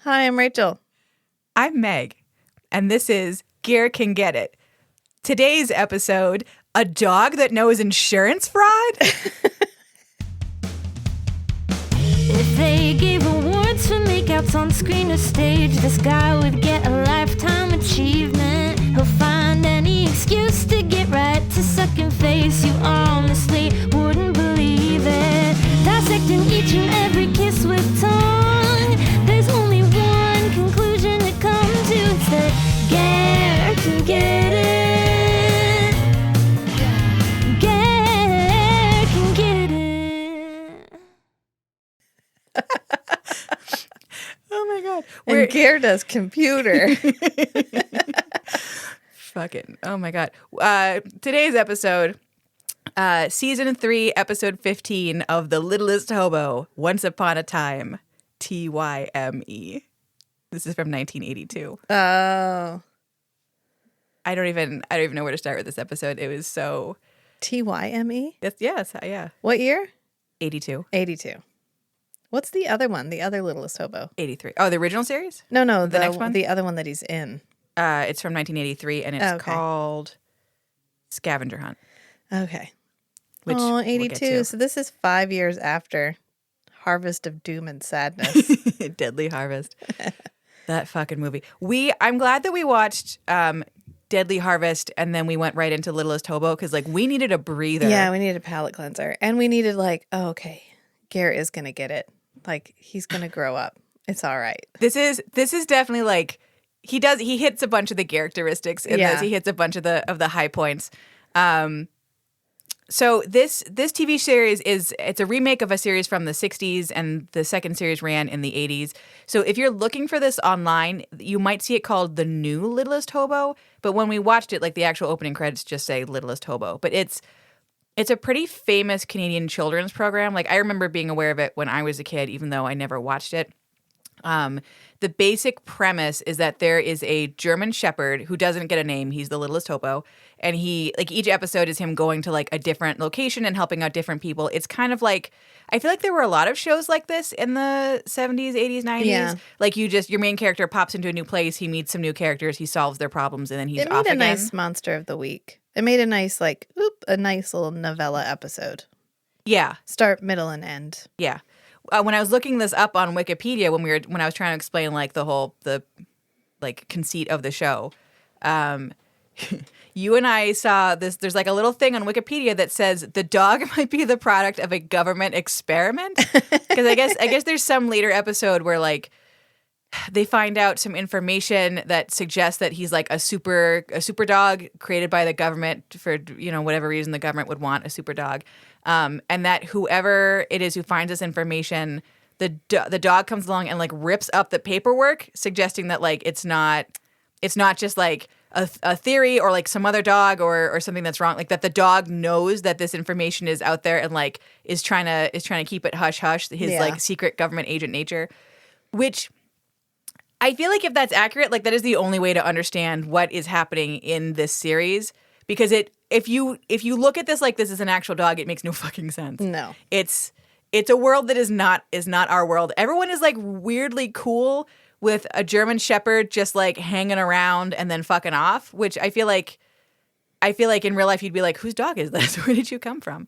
Hi, I'm Rachel. I'm Meg, and this is Ger Can Get It. Today's episode, a dog that knows insurance fraud? If they gave awards for makeouts on screen or stage, this guy would get a lifetime achievement. He'll find any excuse to get right to second face. You honestly wouldn't believe it. Dissecting each and every kiss with tongue. There's only one conclusion to come to. It's that Ger can get it. Ger can get it. Oh my God. And Ger does computer. Fucking, oh my God. Today's episode, Season 3, Episode 15 of The Littlest Hobo, Once Upon a Time, Tyme. This is from 1982. Oh. I don't even know where to start with this episode. It was so... Tyme? Yeah. What year? 82. 82. What's the other one? The other Littlest Hobo? 83. Oh, the original series? No, The next one? The other one that he's in. It's from 1983, and it's called Scavenger Hunt. Okay. Which oh, we'll get 82. to. So this is 5 years after Harvest of Doom and Sadness. Deadly Harvest. That fucking movie. I'm glad that we watched Deadly Harvest and then we went right into Littlest Hobo because we needed a breather. Yeah, we needed a palate cleanser. And we needed okay, Ger is going to get it. He's going to grow up. It's all right. This is definitely he hits a bunch of the characteristics in this. He hits a bunch of the high points. So this TV series it's a remake of a series from the 60s, and the second series ran in the 80s. So if you're looking for this online, you might see it called The New Littlest Hobo. But when we watched it, the actual opening credits just say Littlest Hobo. But it's a pretty famous Canadian children's program. I remember being aware of it when I was a kid, even though I never watched it. The basic premise is that there is a German Shepherd who doesn't get a name. He's the Littlest Hobo. And he, each episode is him going to, a different location and helping out different people. It's kind of I feel like there were a lot of shows like this in the 70s, 80s, 90s. Yeah. Your main character pops into a new place, he meets some new characters, he solves their problems, and then he's off again. It made a nice Monster of the Week. It made a nice, a nice little novella episode. Yeah. Start, middle, and end. Yeah. When I was looking this up on Wikipedia, when I was trying to explain the conceit of the show, you and I saw this. There's a little thing on Wikipedia that says the dog might be the product of a government experiment. Because I guess there's some later episode where they find out some information that suggests that he's a super dog created by the government for whatever reason the government would want a super dog. And that whoever it is who finds this information, the dog comes along and rips up the paperwork, suggesting that it's not just a theory or some other dog or something that's wrong. That the dog knows that this information is out there and is trying to keep it hush hush. His secret government agent nature, which I feel if that's accurate, that is the only way to understand what is happening in this series. Because if you look at this this is an actual dog, it makes no fucking sense. No. It's a world that is not our world. Everyone is weirdly cool with a German Shepherd just hanging around and then fucking off, which I feel like in real life you'd be whose dog is this? Where did you come from?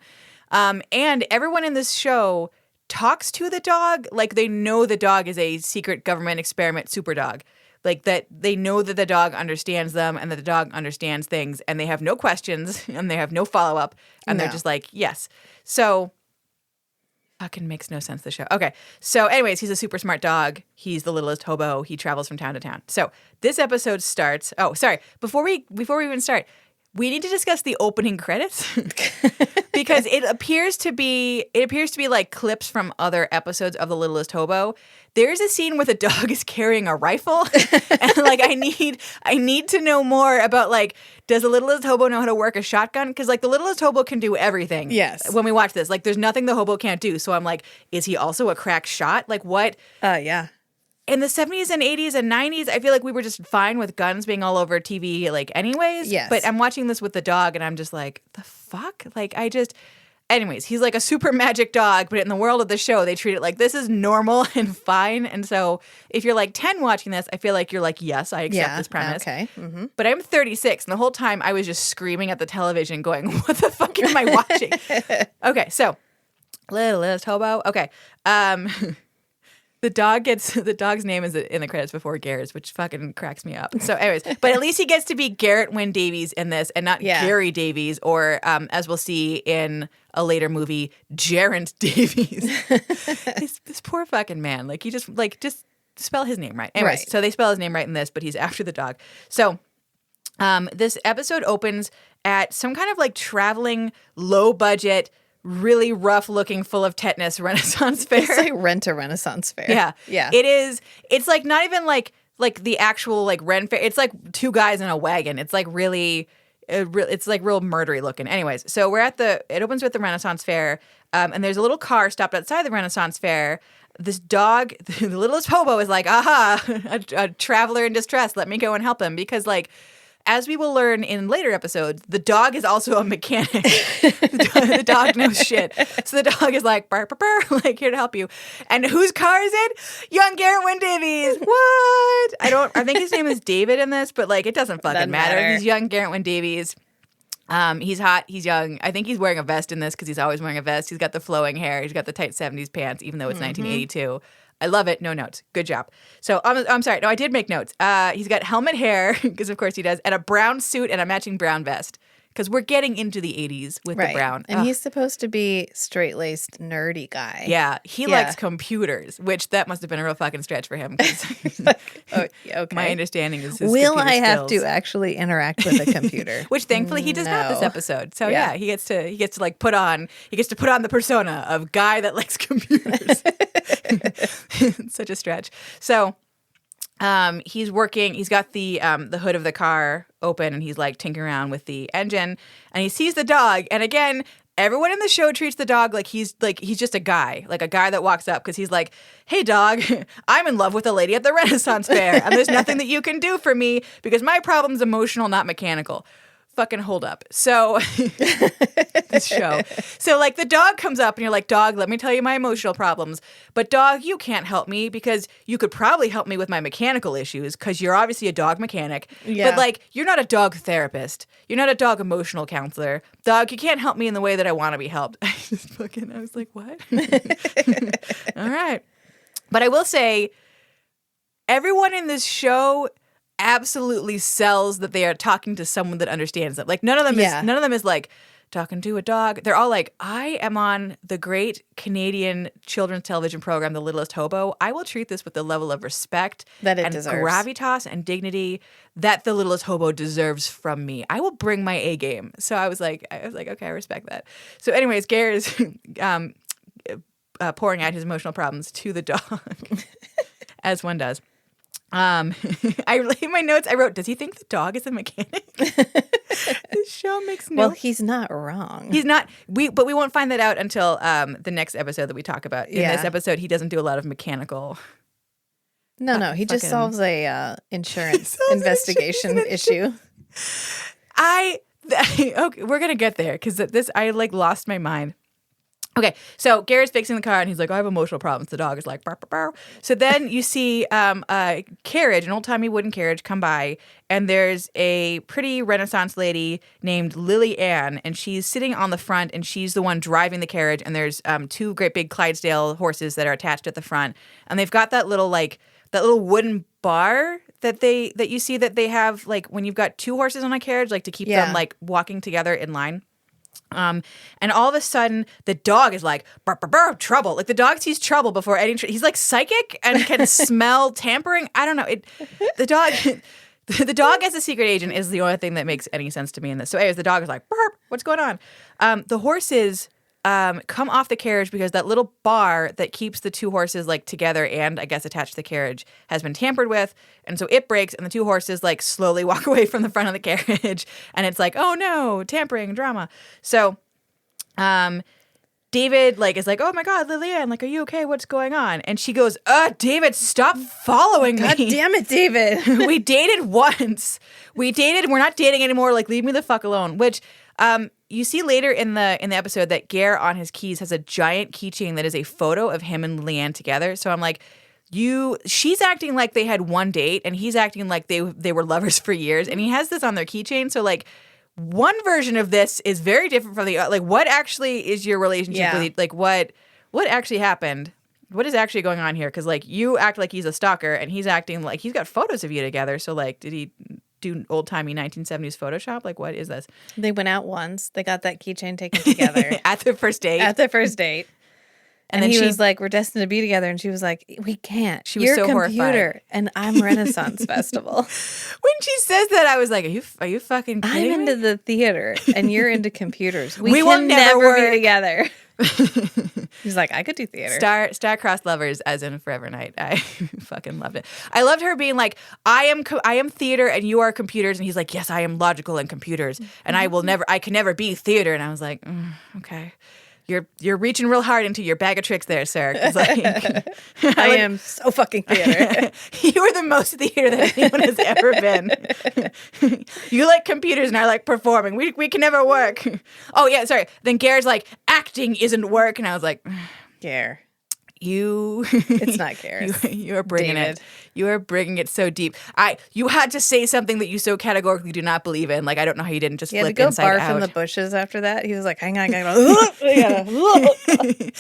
And everyone in this show talks to the dog they know the dog is a secret government experiment super dog. That they know that the dog understands them and that the dog understands things, and they have no questions and they have no follow-up, and they're just yes. So fucking makes no sense, the show. Okay. So anyways, he's a super smart dog. He's the Littlest Hobo. He travels from town to town. So this episode starts. Oh, sorry. Before we even start, we need to discuss the opening credits because it appears to be clips from other episodes of The Littlest Hobo. There's a scene where the dog is carrying a rifle, and I need to know more about does the Littlest Hobo know how to work a shotgun? Because the Littlest Hobo can do everything. Yes. When we watch this, there's nothing the hobo can't do. So I'm is he also a crack shot? What? Yeah. In the 70s and 80s and 90s, I feel we were just fine with guns being all over TV anyways. Yes. But I'm watching this with the dog and I'm just the fuck? anyways, he's like a super magic dog, but in the world of the show, they treat it like this is normal and fine. And so if you're like 10 watching this, I feel like you're like, yes, I accept this premise. Okay. Mm-hmm. But I'm 36, and the whole time I was just screaming at the television going, what the fuck am I watching? Okay, so Littlest Hobo. Okay. The dog's name is in the credits before Ger's, which fucking cracks me up. So anyways, but at least he gets to be Garrett Wynn Davies in this and not Gary Davies or, as we'll see in a later movie, Gerant Davies. This poor fucking man. Like, he just spell his name right. Anyways, Right. so they spell his name right in this, but he's after the dog. So this episode opens at some kind of like traveling, low budget, really rough looking, full of tetanus Renaissance fair. It's like Rent a Renaissance Fair. Yeah. Yeah. It is. It's like not even like the actual like Ren fair. It's like two guys in a wagon. It's like really, it's like real murdery looking. Anyways, so it opens with the Renaissance Fair, and there's a little car stopped outside the Renaissance Fair. This dog, the Littlest Hobo, is like, aha, a traveler in distress. Let me go and help him. Because like, as we will learn in later episodes, the dog is also a mechanic. The dog knows shit. So the dog is like, burr, burr, burr, like, here to help you. And whose car is it? Young Garrett Wynn Davies. What? I think his name is David in this, but like, it doesn't fucking matter. He's young Garrett Wynn Davies. He's hot. He's young. I think he's wearing a vest in this because he's always wearing a vest. He's got the flowing hair. He's got the tight 70s pants, even though it's 1982. I love it. No notes. Good job. So I'm sorry. No, I did make notes. He's got helmet hair, because of course he does, and a brown suit and a matching brown vest. Because we're getting into the 80s with the brown. And he's supposed to be straight-laced, nerdy guy. Yeah. He likes computers, which that must have been a real fucking stretch for him. Okay. My understanding is his Will computer I have skills. to actually interact with a computer? Which thankfully he does not this No. episode. So yeah, he gets to like put on the persona of guy that likes computers. Such a stretch. So he's working, he's got the hood of the car open and he's like tinkering around with the engine and he sees the dog. And again, everyone in the show treats the dog like he's just a guy that walks up because he's like, hey dog, I'm in love with a lady at the Renaissance Fair and there's nothing that you can do for me because my problem's emotional, not mechanical. Fucking hold up. So this show. So like the dog comes up and you're like, dog, let me tell you my emotional problems. But dog, you can't help me because you could probably help me with my mechanical issues because you're obviously a dog mechanic. Yeah. But like, you're not a dog therapist. You're not a dog emotional counselor. Dog, you can't help me in the way that I want to be helped. I was like, what? All right. But I will say, everyone in this show absolutely sells that they are talking to someone that understands them. Like none of them is like talking to a dog. They're all like, I am on the great Canadian children's television program, The Littlest Hobo. I will treat this with the level of respect that it and deserves. gravitas and dignity that The Littlest Hobo deserves from me. I will bring my A game. So I was like, okay, I respect that. So anyways, Ger is pouring out his emotional problems to the dog, as one does. In my notes, I wrote, does he think the dog is a mechanic? This show makes no... Well, he's not wrong. He's not. But we won't find that out until the next episode that we talk about. In this episode, he doesn't do a lot of mechanical... No, he just solves a insurance investigation issue. Okay, we're going to get there because I like lost my mind. Okay, so Gary's fixing the car, and he's like, I have emotional problems. The dog is like, bark, bark, bark. So then you see a carriage, an old-timey wooden carriage, come by, and there's a pretty Renaissance lady named Lily Ann, and she's sitting on the front, and she's the one driving the carriage, and there's two great big Clydesdale horses that are attached at the front, and they've got that little wooden bar that you see that they have, like, when you've got two horses on a carriage, like, to keep them, like, walking together in line. And all of a sudden, the dog is like, burr, burr, burr, trouble. Like, the dog sees trouble before any... he's, like, psychic and can smell tampering. I don't know. The dog as a secret agent is the only thing that makes any sense to me in this. So anyways, the dog is like, burp, what's going on? The horses come off the carriage because that little bar that keeps the two horses, like, together and, I guess, attached to the carriage has been tampered with. And so it breaks, and the two horses, like, slowly walk away from the front of the carriage. And it's like, oh, no, tampering, drama. So David, like, is like, oh, my God, Lillian, like, are you okay? What's going on? And she goes, David, stop following me. God damn it, David. We dated once. We're not dating anymore. Like, leave me the fuck alone. Which... you see later in the episode that Ger on his keys has a giant keychain that is a photo of him and Leanne together. So I'm like, she's acting like they had one date, and he's acting like they were lovers for years, and he has this on their keychain. So like, one version of this is very different from the other. Like, what actually is your relationship with? Like, what actually happened? What is actually going on here? Because like, you act like he's a stalker, and he's acting like he's got photos of you together. So like, did he do old-timey 1970s Photoshop? Like, what is this? They went out once. They got that keychain taken together. At their first date? At their first date. And then he she was like, we're destined to be together. And she was like, we can't. She was You're so computer, horrified. and I'm Renaissance Festival. When she says that, I was like, are you fucking kidding I'm me? into the theater, and you're into computers. We can will never never work. be together. He's like, I could do theater. Star-crossed lovers, as in Forever Night. I fucking loved it. I loved her being like, I am theater and you are computers. And he's like, yes, I am logical and computers, and I can never be theater. And I was like, okay. You're reaching real hard into your bag of tricks there, sir. 'Cause, like, I am so fucking theater. You are the most theater that anyone has ever been. You like computers and I like performing. We can never work. Oh, yeah, sorry. Then Ger's like, acting isn't work. And I was like, Gare. It's not Gareth. You are bringing David. it. You are bringing it so deep. You had to say something that you so categorically do not believe in. Like, I don't know how you didn't just He had to flip go inside barf out. in the bushes after that. He was like, hang on.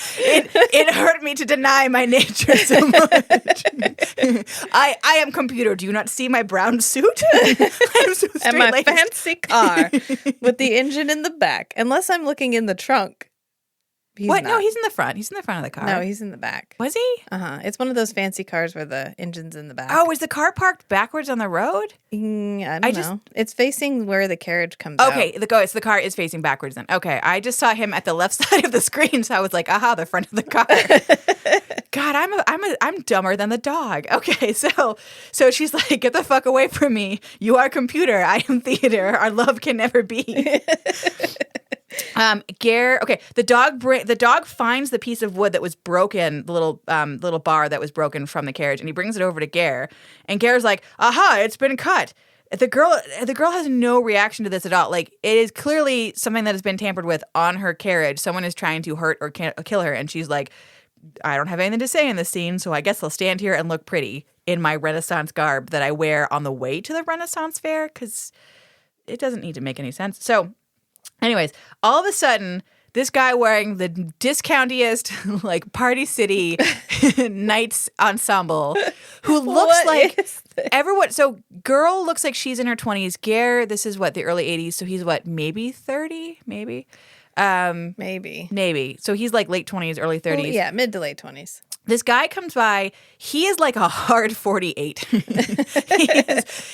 It hurt me to deny my nature so much. I am computer. Do you not see my brown suit? I'm so And my straight-laced. fancy car with the engine in the back. Unless I'm looking in the trunk. He's What? not. No, he's in the front. He's in the front of the car. No, he's in the back. Was he? It's one of those fancy cars where the engine's in the back. Oh, was the car parked backwards on the road? I don't know. It's facing where the carriage comes Okay, out. the car is facing backwards then. Okay, I just saw him at the left side of the screen, so I was like, aha, the front of the car. God, I'm dumber than the dog. Okay, so she's like, get the fuck away from me. You are computer. I am theater. Our love can never be. The dog finds the piece of wood that was broken, the little bar that was broken from the carriage, and he brings it over to Ger. And Ger's like, aha, it's been cut. The girl has no reaction to this at all. Like, it is clearly something that has been tampered with on her carriage. Someone is trying to hurt or kill her, and she's like, I don't have anything to say in this scene, so I guess I'll stand here and look pretty in my Renaissance garb that I wear on the way to the Renaissance fair, because it doesn't need to make any sense. So anyways, all of a sudden, this guy wearing the discountiest, like, Party City Knights ensemble, who looks What like is this? everyone. So, girl looks like she's in her 20s. Ger, this is what, the early 80s. So he's what, maybe 30? Maybe. Maybe. So he's like late 20s, early 30s. Well, yeah, mid to late 20s. This guy comes by. He is like a hard 48.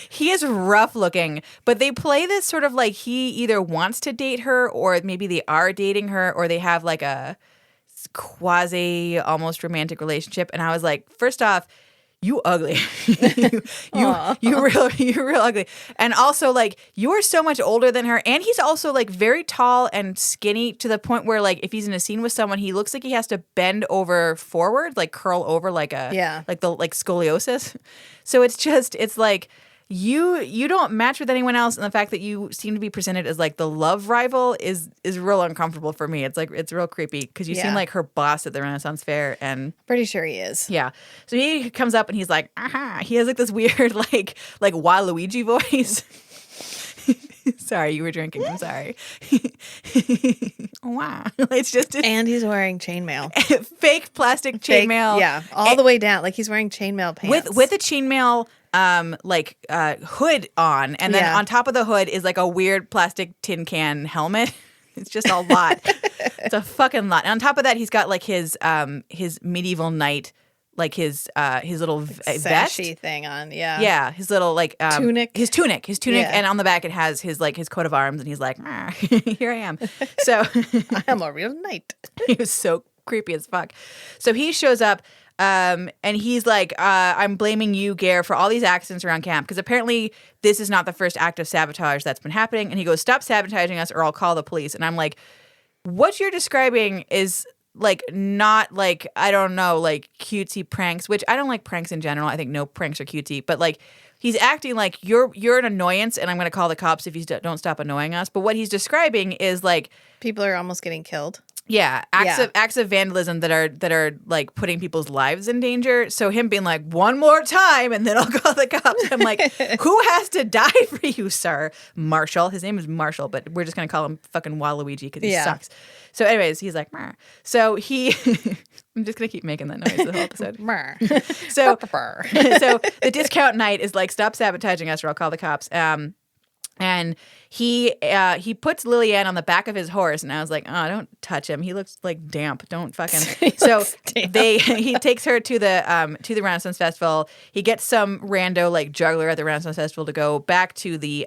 he is rough looking, but they play this sort of like he either wants to date her, or maybe they are dating her, or they have like a quasi almost romantic relationship. And I was like, first off, you ugly. You're real ugly. And also, like, you are so much older than her. And he's also, like, very tall and skinny to the point where, like, if he's in a scene with someone, he looks like he has to bend over forward, like curl over like scoliosis. So it's like, you don't match with anyone else, and the fact that you seem to be presented as like the love rival is real uncomfortable for me. It's like, it's real creepy because you seem like her boss at the Renaissance Fair, and Pretty sure he is. yeah. So he comes up and he's like, aha. He has like this weird like Waluigi voice. Sorry, you were drinking. I'm sorry. Wow. It's just And he's wearing chainmail. fake plastic chainmail. Yeah, all the way down. Like, he's wearing chainmail pants. With a chainmail hood on, and then on top of the hood is like a weird plastic tin can helmet. It's just a lot. It's a fucking lot. And on top of that, he's got like his medieval knight, like his little vest sashy thing on. Yeah. Yeah, his little like Tunic. His tunic, Yeah. and on the back it has his coat of arms, and he's like, here I am. So I am a real knight. he was so creepy as fuck. So he shows up. And he's like, I'm blaming you, Ger, for all these accidents around camp, because apparently this is not the first act of sabotage that's been happening. And he goes, stop sabotaging us or I'll call the police. And I'm like, what you're describing is like not like, I don't know, like cutesy pranks, which I don't like pranks in general. I think no pranks are cutesy, but like he's acting like you're an annoyance and I'm going to call the cops if you don't stop annoying us. But what he's describing is like People are almost getting killed. yeah, acts of vandalism that are like putting people's lives in danger. So him being like, one more time and then I'll call the cops. I'm like, who has to die for you, sir? Marshall. His name is Marshall, but we're just gonna call him fucking Waluigi because he sucks. So anyways, he's like, Meh. So he I'm just gonna keep making that noise the whole episode. So so the discount night is like, stop sabotaging us or I'll call the cops. And he puts Lillian on the back of his horse, and I was like, oh, don't touch him. He looks like damp. Don't fucking. So he takes her to the Renaissance Festival. He gets some rando like juggler at the Renaissance Festival to go back to the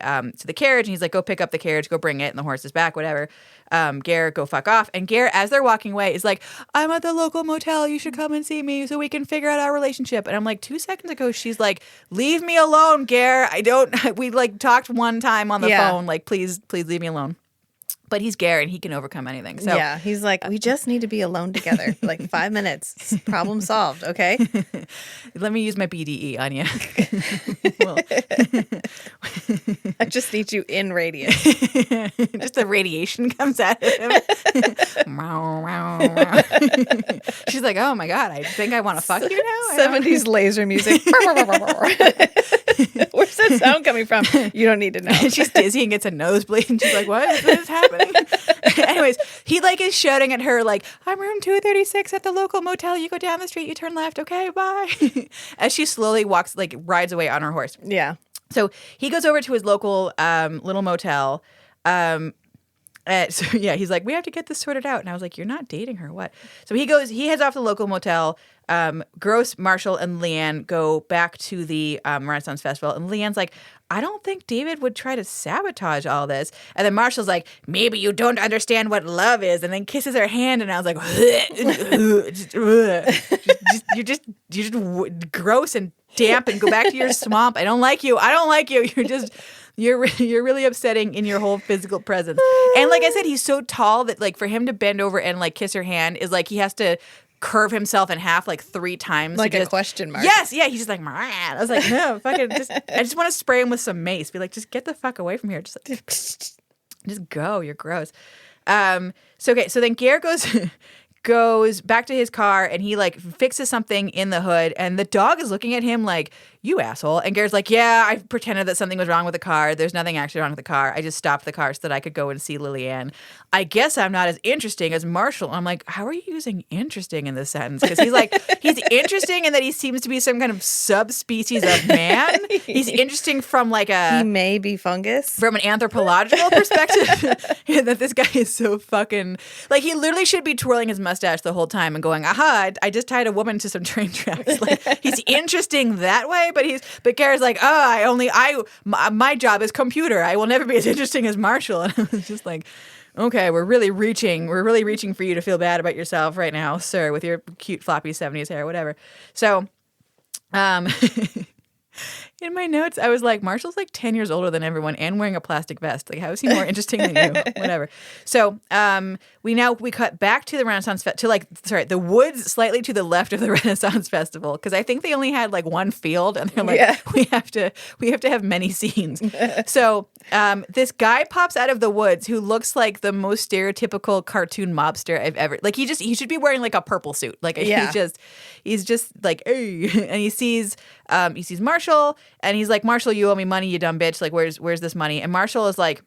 carriage, and he's like, go pick up the carriage, go bring it, and the horse is back, whatever. Ger, go fuck off. And Ger, as they're walking away, is like, I'm at the local motel. You should come and see me so we can figure out our relationship. And I'm like, 2 seconds ago, she's like, leave me alone, Ger. We like talked one time on the phone. Like, please leave me alone. But he's Ger and he can overcome anything. So yeah, he's like, we just need to be alone together. Like 5 minutes. Problem solved. Okay. Let me use my BDE on you. I just need you in radius. Just the radiation comes out of him. She's like, oh my God, I think I want to fuck you now. 70s laser music. Where's that sound coming from? You don't need to know. She's dizzy and gets a nosebleed and she's like, what is this happening? Anyways, he like is shouting at her like, I'm room 236 at the local motel. You go down the street, you turn left. Okay, bye. As she slowly rides away on her horse. Yeah. So he goes over to his local little motel. So yeah, he's like, we have to get this sorted out. And I was like, you're not dating her, what? So he heads off to the local motel. Gross, Marshall, and Leanne go back to the Renaissance Festival. And Leanne's like, I don't think David would try to sabotage all this. And then Marshall's like, maybe you don't understand what love is. And then kisses her hand. And I was like, you're just gross and damp and go back to your swamp. I don't like you. You're really upsetting in your whole physical presence. And like I said, he's so tall that like for him to bend over and like kiss her hand is like he has to curve himself in half like 3 times. Like a question mark. Yes, yeah. He's just like, I was like, no, fucking I just want to spray him with some mace. Be like, just get the fuck away from here. Just go. You're gross. So then Ger goes back to his car and he like fixes something in the hood and the dog is looking at him like, you asshole. And Ger's like, yeah, I pretended that something was wrong with the car. There's nothing actually wrong with the car. I just stopped the car so that I could go and see Lillian. I guess I'm not as interesting as Marshall. I'm like, how are you using interesting in this sentence? Because he's like, he's interesting in that he seems to be some kind of subspecies of man. He's interesting from like he may be fungus. From an anthropological perspective. That this guy is so fucking, like he literally should be twirling his mustache the whole time and going, aha, I just tied a woman to some train tracks. Like he's interesting that way. But Garrett's like, my job is computer. I will never be as interesting as Marshall. And I was just like, okay, we're really reaching for you to feel bad about yourself right now, sir, with your cute floppy 70s hair, whatever. So, in my notes, I was like, Marshall's like 10 years older than everyone and wearing a plastic vest. Like, how is he more interesting than you? Whatever. So, we cut back to the Renaissance the woods slightly to the left of the Renaissance Festival because I think they only had like one field and they're like, we have to have many scenes. So, this guy pops out of the woods who looks like the most stereotypical cartoon mobster I've ever. Like, he should be wearing like a purple suit. Like, he's just like, hey, and he sees Marshall. And he's like, Marshall, you owe me money, you dumb bitch. Like, where's this money? And Marshall is like,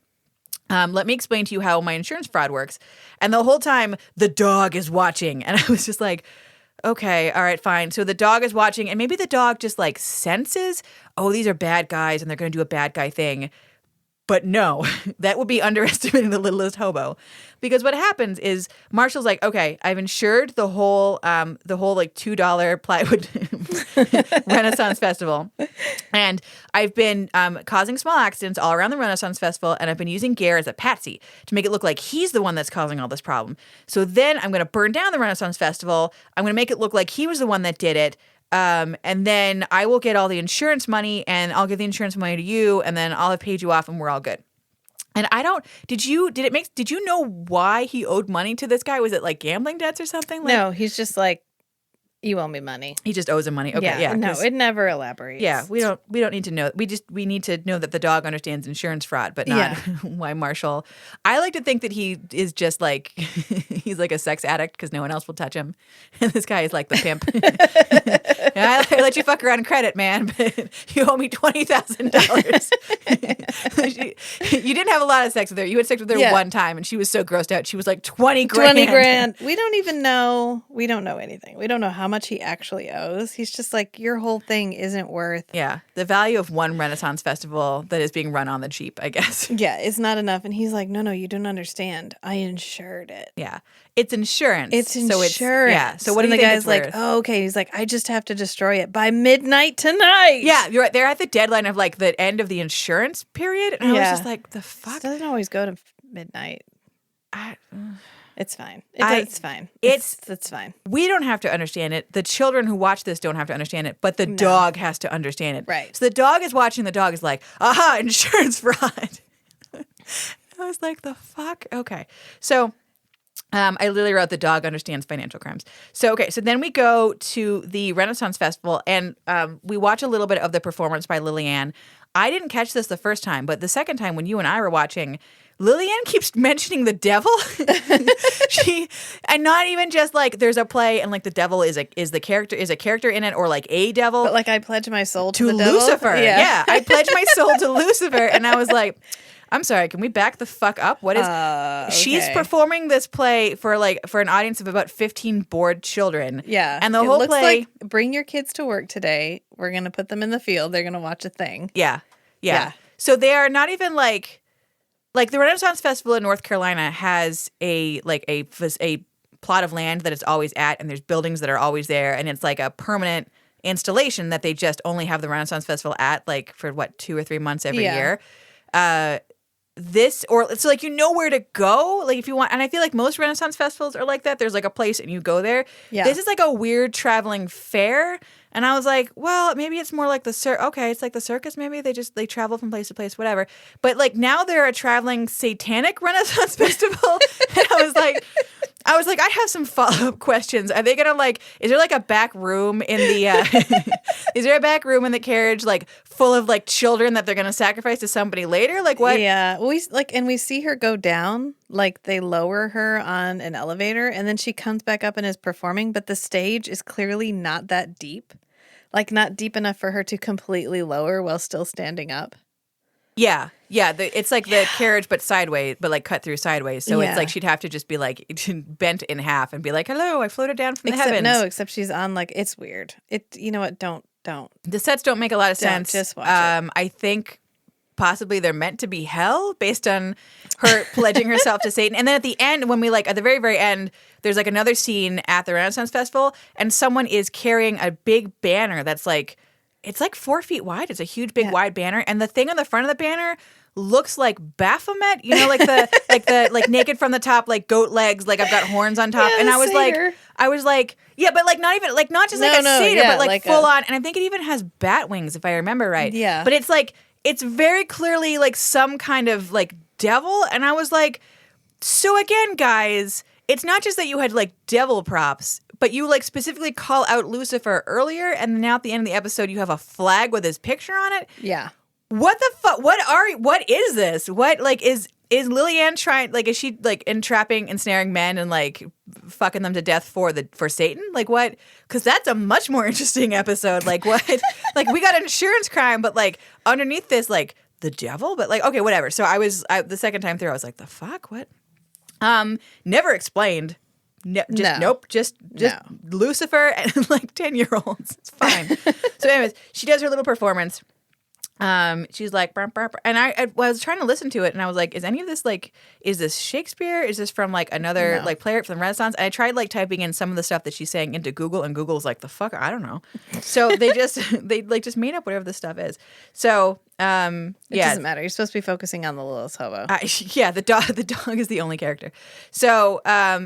let me explain to you how my insurance fraud works. And the whole time, the dog is watching. And I was just like, okay, all right, fine. So the dog is watching. And maybe the dog just like senses, oh, these are bad guys and they're going to do a bad guy thing. But no, that would be underestimating the Littlest Hobo. Because what happens is Marshall's like, okay, I've insured the whole like $2 plywood Renaissance Festival. And I've been causing small accidents all around the Renaissance Festival. And I've been using Ger as a patsy to make it look like he's the one that's causing all this problem. So then I'm going to burn down the Renaissance Festival. I'm going to make it look like he was the one that did it. And then I will get all the insurance money and I'll give the insurance money to you and then I'll have paid you off and we're all good. And did you know why he owed money to this guy? Was it like gambling debts or something? No, he's just like, you owe me money. He just owes him money. Okay, yeah. No, it never elaborates. Yeah, we don't need to know. We need to know that the dog understands insurance fraud, but not why Marshall. I like to think that he is just like he's like a sex addict because no one else will touch him, and this guy is like the pimp. I let you fuck around on credit, man, but you owe me $20,000. You didn't have a lot of sex with her. You had sex with her one time, and she was so grossed out. She was like 20 grand. 20 grand. We don't even know. We don't know anything. We don't know how much he actually owes. He's just like, your whole thing isn't worth. Yeah. The value of one Renaissance festival that is being run on the cheap, I guess. Yeah, it's not enough. And he's like, no, you don't understand. I insured it. Yeah. It's insurance. It's insurance. So what do you the think guy's it's like, worth? oh, okay. He's like, I just have to destroy it by midnight tonight. Yeah, you're right. They're at the deadline of like the end of the insurance period. And I was just like, the fuck? It doesn't always go to midnight. It's fine. It's fine. It's fine. We don't have to understand it. The children who watch this don't have to understand it, but the dog has to understand it. Right. So the dog is watching. The dog is like, aha, insurance fraud. I was like, the fuck? Okay. So I literally wrote the dog understands financial crimes. So then we go to the Renaissance Festival and we watch a little bit of the performance by Lillian. I didn't catch this the first time, but the second time when you and I were watching, Lillian keeps mentioning the devil. And not even just like there's a play and like the devil is a character in it or like a devil. But like I pledge my soul to the Lucifer. devil. Yeah, I pledge my soul to Lucifer, and I was like, I'm sorry, can we back the fuck up? What is she's performing this play for an audience of about 15 bored children. Yeah. And the whole play like bring your kids to work today. We're gonna put them in the field. They're gonna watch a thing. Yeah. So they are not even like the Renaissance Festival in North Carolina has a plot of land that it's always at, and there's buildings that are always there, and it's like a permanent installation that they just only have the Renaissance Festival at like for 2 or 3 months every year. So like you know where to go like if you want, and I feel like most Renaissance festivals are like that. There's like a place and you go there. Yeah. This is like a weird traveling fair, and I was like, well, maybe it's more like it's like the circus. Maybe they travel from place to place, whatever. But like now they're a traveling satanic Renaissance festival, and I was like, I have some follow-up questions. Are they gonna is there like a back room in the is there a back room in the carriage like full of like children that they're gonna sacrifice to somebody later? Like what? Yeah. We see her go down, like they lower her on an elevator and then she comes back up and is performing, but the stage is clearly not that deep. Like not deep enough for her to completely lower while still standing up. Yeah. It's like the carriage, but sideways, but like cut through sideways. So it's like she'd have to just be like bent in half and be like, "Hello, I floated down from the heavens." No, except she's on it's weird. You know what? Don't. The sets don't make a lot of sense. Just watch it. I think possibly they're meant to be hell based on her pledging herself to Satan. And then at the end, when we at the very, very end, there's like another scene at the Renaissance Festival, and someone is carrying a big banner that's like. It's like 4 feet wide. It's a huge, big, wide banner, and the thing on the front of the banner looks like Baphomet. You know, like the naked from the top, like goat legs, like I've got horns on top. Yeah, and I was satyr. like, yeah, but like not even like not just like a satyr, but like full on. And I think it even has bat wings, if I remember right. Yeah. But it's very clearly like some kind of like devil, and I was like, so again, guys, it's not just that you had like devil props. But you like specifically call out Lucifer earlier, and now at the end of the episode, you have a flag with his picture on it. Yeah. What the fuck? What is this? What is Lillian trying? Like, is she like entrapping, ensnaring men, and like fucking them to death for Satan? Like what? Because that's a much more interesting episode. Like what? Like we got an insurance crime, but like underneath this, like the devil. But like okay, whatever. So the second time through, I was like, the fuck? What? Never explained. Nope. Just No. Lucifer and like 10-year-olds. It's fine. So, anyways, she does her little performance. She's like, burr, burr, burr. And I was trying to listen to it, and I was like, is any of this like, is this Shakespeare? Is this from like another like playwright from the Renaissance? And I tried like typing in some of the stuff that she's saying into Google, and Google's like, the fuck, I don't know. So they just made up whatever this stuff is. So it doesn't matter. You're supposed to be focusing on the Littlest Hobo. The dog is the only character. So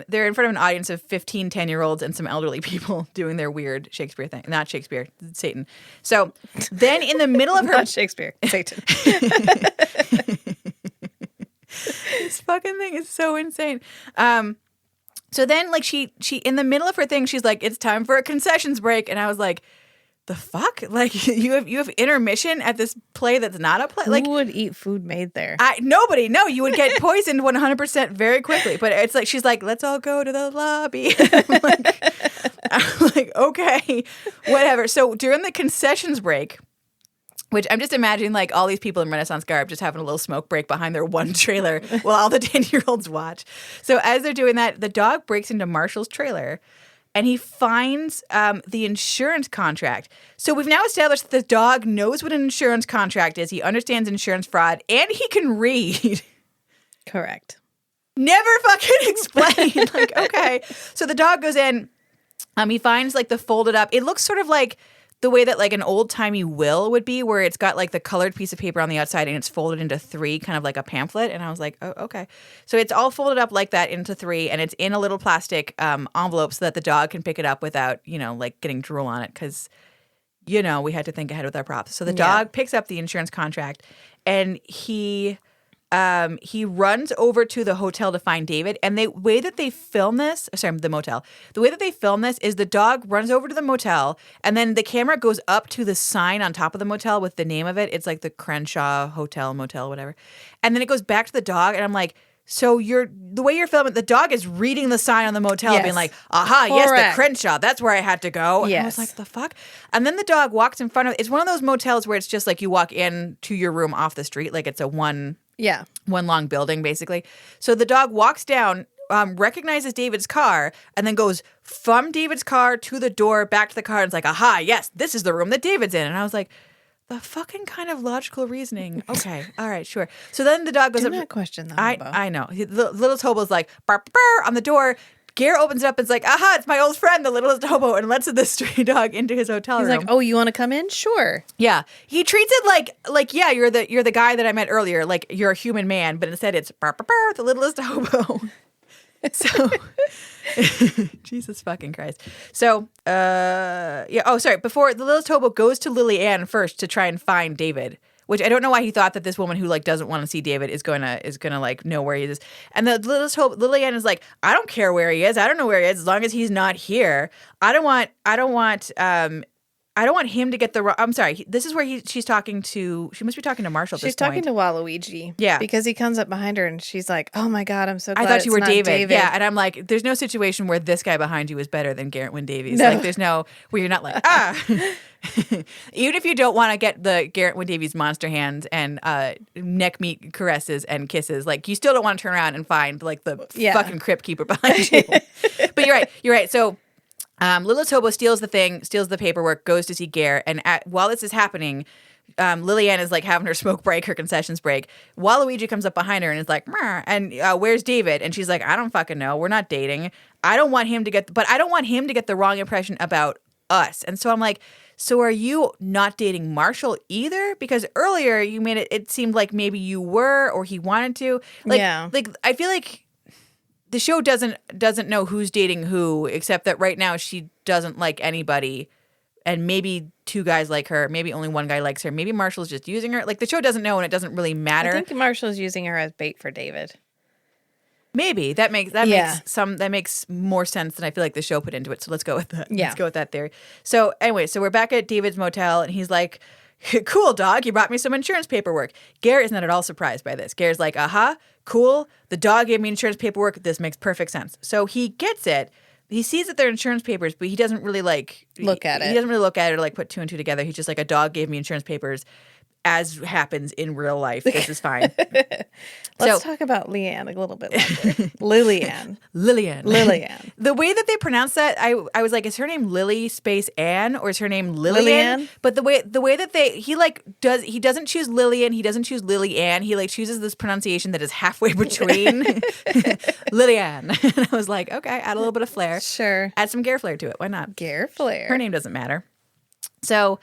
they're in front of an audience of 15 10-year-olds and some elderly people doing their weird Shakespeare thing. Not Shakespeare, Satan. So then in the middle of her Not Shakespeare, Satan. This fucking thing is so insane. So then, like, she in the middle of her thing, she's like, "It's time for a concessions break," and I was like, "The fuck? Like, you have intermission at this play that's not a play? Like, Who would eat food made there? nobody. No, you would get poisoned 100% very quickly." But it's like she's like, "Let's all go to the lobby." I'm like, okay, whatever. So during the concessions break, which I'm just imagining like all these people in Renaissance garb just having a little smoke break behind their one trailer while all the 10-year-olds watch. So as they're doing that, the dog breaks into Marshall's trailer and he finds the insurance contract. So we've now established that the dog knows what an insurance contract is. He understands insurance fraud and he can read. Correct. Never fucking explained. Like, okay. So the dog goes in. He finds like the folded up. It looks sort of like the way that like an old-timey will would be, where it's got like the colored piece of paper on the outside and it's folded into 3, kind of like a pamphlet. And I was like, oh, okay. So it's all folded up like that into 3, and it's in a little plastic envelope so that the dog can pick it up without, like getting drool on it, because, we had to think ahead with our props. So the dog picks up the insurance contract and he runs over to the hotel to find David. And the way that they film this, the motel. The way that they film this is the dog runs over to the motel and then the camera goes up to the sign on top of the motel with the name of it. It's like the Crenshaw Hotel, Motel, whatever. And then it goes back to the dog and I'm like, so the way you're filming, the dog is reading the sign on the motel being like, aha, Correct. yes, the Crenshaw. That's where I had to go. And I was like, the fuck? And then the dog walks in front of, it's one of those motels where it's just like you walk in to your room off the street. Like it's a one long building, basically. So the dog walks down, recognizes David's car, and then goes from David's car to the door, back to the car, and it's like, aha, yes, this is the room that David's in. And I was like, the fucking kind of logical reasoning. Okay, all right, sure. So then the dog goes Do up. not question that. I know. The Littlest Hobo's like, bark, bark, on the door. Ger opens it up and is like, aha, it's my old friend, the Littlest Hobo, and lets the stray dog into his hotel room. He's like, oh, you want to come in? Sure. Yeah. He treats it like yeah, you're the guy that I met earlier, like you're a human man, but instead it's the Littlest Hobo. So Jesus fucking Christ. So before the Littlest Hobo goes to Lily Ann first to try and find David. Which I don't know why he thought that this woman who like doesn't want to see David is gonna like know where he is. And the Littlest Hobo, Lillian is like, I don't care where he is. I don't know where he is as long as he's not here. I don't want him to get the wrong. I'm sorry. This is where she's talking to. She must be talking to Marshall. At she's this talking point. to Waluigi. Yeah, because he comes up behind her and she's like, "Oh my god, I'm so glad I thought you were not David." Yeah, and I'm like, "There's no situation where this guy behind you is better than Garrett Wynn Davies. No. Like, there's no where you're not like ah." Even if you don't want to get the Garrett Wynn Davies monster hands and neck meat caresses and kisses, like you still don't want to turn around and find like the fucking crypt keeper behind you. But you're right. So. Littlest Hobo steals the paperwork, goes to see Ger, and while this is happening, Lillian is like having her smoke break, her concessions break. Waluigi comes up behind her and is like, "Meh," and where's David? And she's like, I don't fucking know. We're not dating. I don't want him to get the wrong impression about us. And so I'm like, so are you not dating Marshall either? Because earlier you made it seemed like maybe you were or he wanted to. Like I feel like the show doesn't know who's dating who, except that right now she doesn't like anybody, and maybe 2 guys like her, maybe only 1 guy likes her, maybe Marshall's just using her. Like the show doesn't know, and it doesn't really matter. I think Marshall's using her as bait for David. Maybe that makes more sense than I feel like the show put into it. So let's go with that. Yeah. Let's go with that theory. So anyway, we're back at David's motel, and he's like, cool, dog. You brought me some insurance paperwork. Ger is not at all surprised by this. Ger's like, aha, cool. The dog gave me insurance paperwork. This makes perfect sense. So he gets it. He sees that they're insurance papers, but he doesn't really look at it. He doesn't really look at it or like put 2 and 2 together. He's just like, a dog gave me insurance papers. As happens in real life, this is fine. Let's talk about Leanne a little bit longer. Lillian. The way that they pronounce that, I was like, is her name Lily space Ann or is her name Lillian? But the way that he doesn't choose Lillian, he doesn't choose Lily Ann. He like chooses this pronunciation that is halfway between Lillian. And I was like, okay, add a little bit of flair. Sure. Add some Ger flair to it. Why not? Ger flair. Her name doesn't matter. So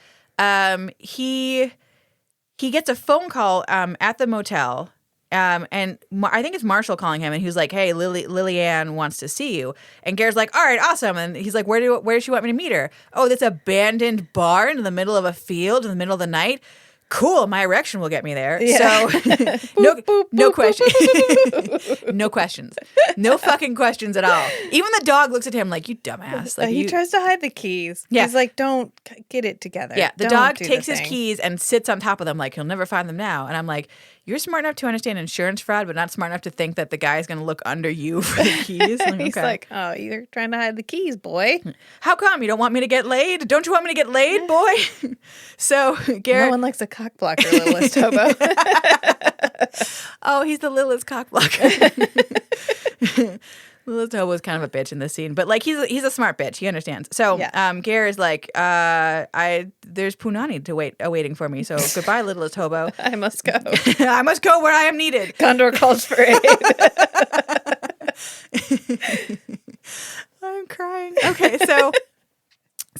he gets a phone call at the motel, and I think it's Marshall calling him, and he was like, "Hey, Lillian wants to see you." And Ger's like, "All right, awesome." And he's like, "Where does she want me to meet her?" "Oh, this abandoned bar in the middle of a field in the middle of the night." cool, my erection will get me there. Yeah. So no question. No questions. No fucking questions at all. Even the dog looks at him like, you dumbass. Like, he tries to hide the keys. Yeah. He's like, don't get it together. Yeah, the Don't dog do takes the his thing. keys and sits on top of them like he'll never find them now. And I'm like, you're smart enough to understand insurance fraud, but not smart enough to think that the guy is going to look under you for the keys. Like, He's like, oh, you're trying to hide the keys, boy. how come? You don't want me to get laid? Don't you want me to get laid, boy? So Garrett... No one likes a cock blocker, Littlest Hobo. Oh, he's the littlest cock blocker. Littlest Hobo is kind of a bitch in this scene, but like he's a smart bitch. He understands. So Ger is like, there's Punani awaiting for me. So goodbye, Littlest Hobo. I must go. I must go where I am needed. Condor calls for aid. I'm crying. Okay, so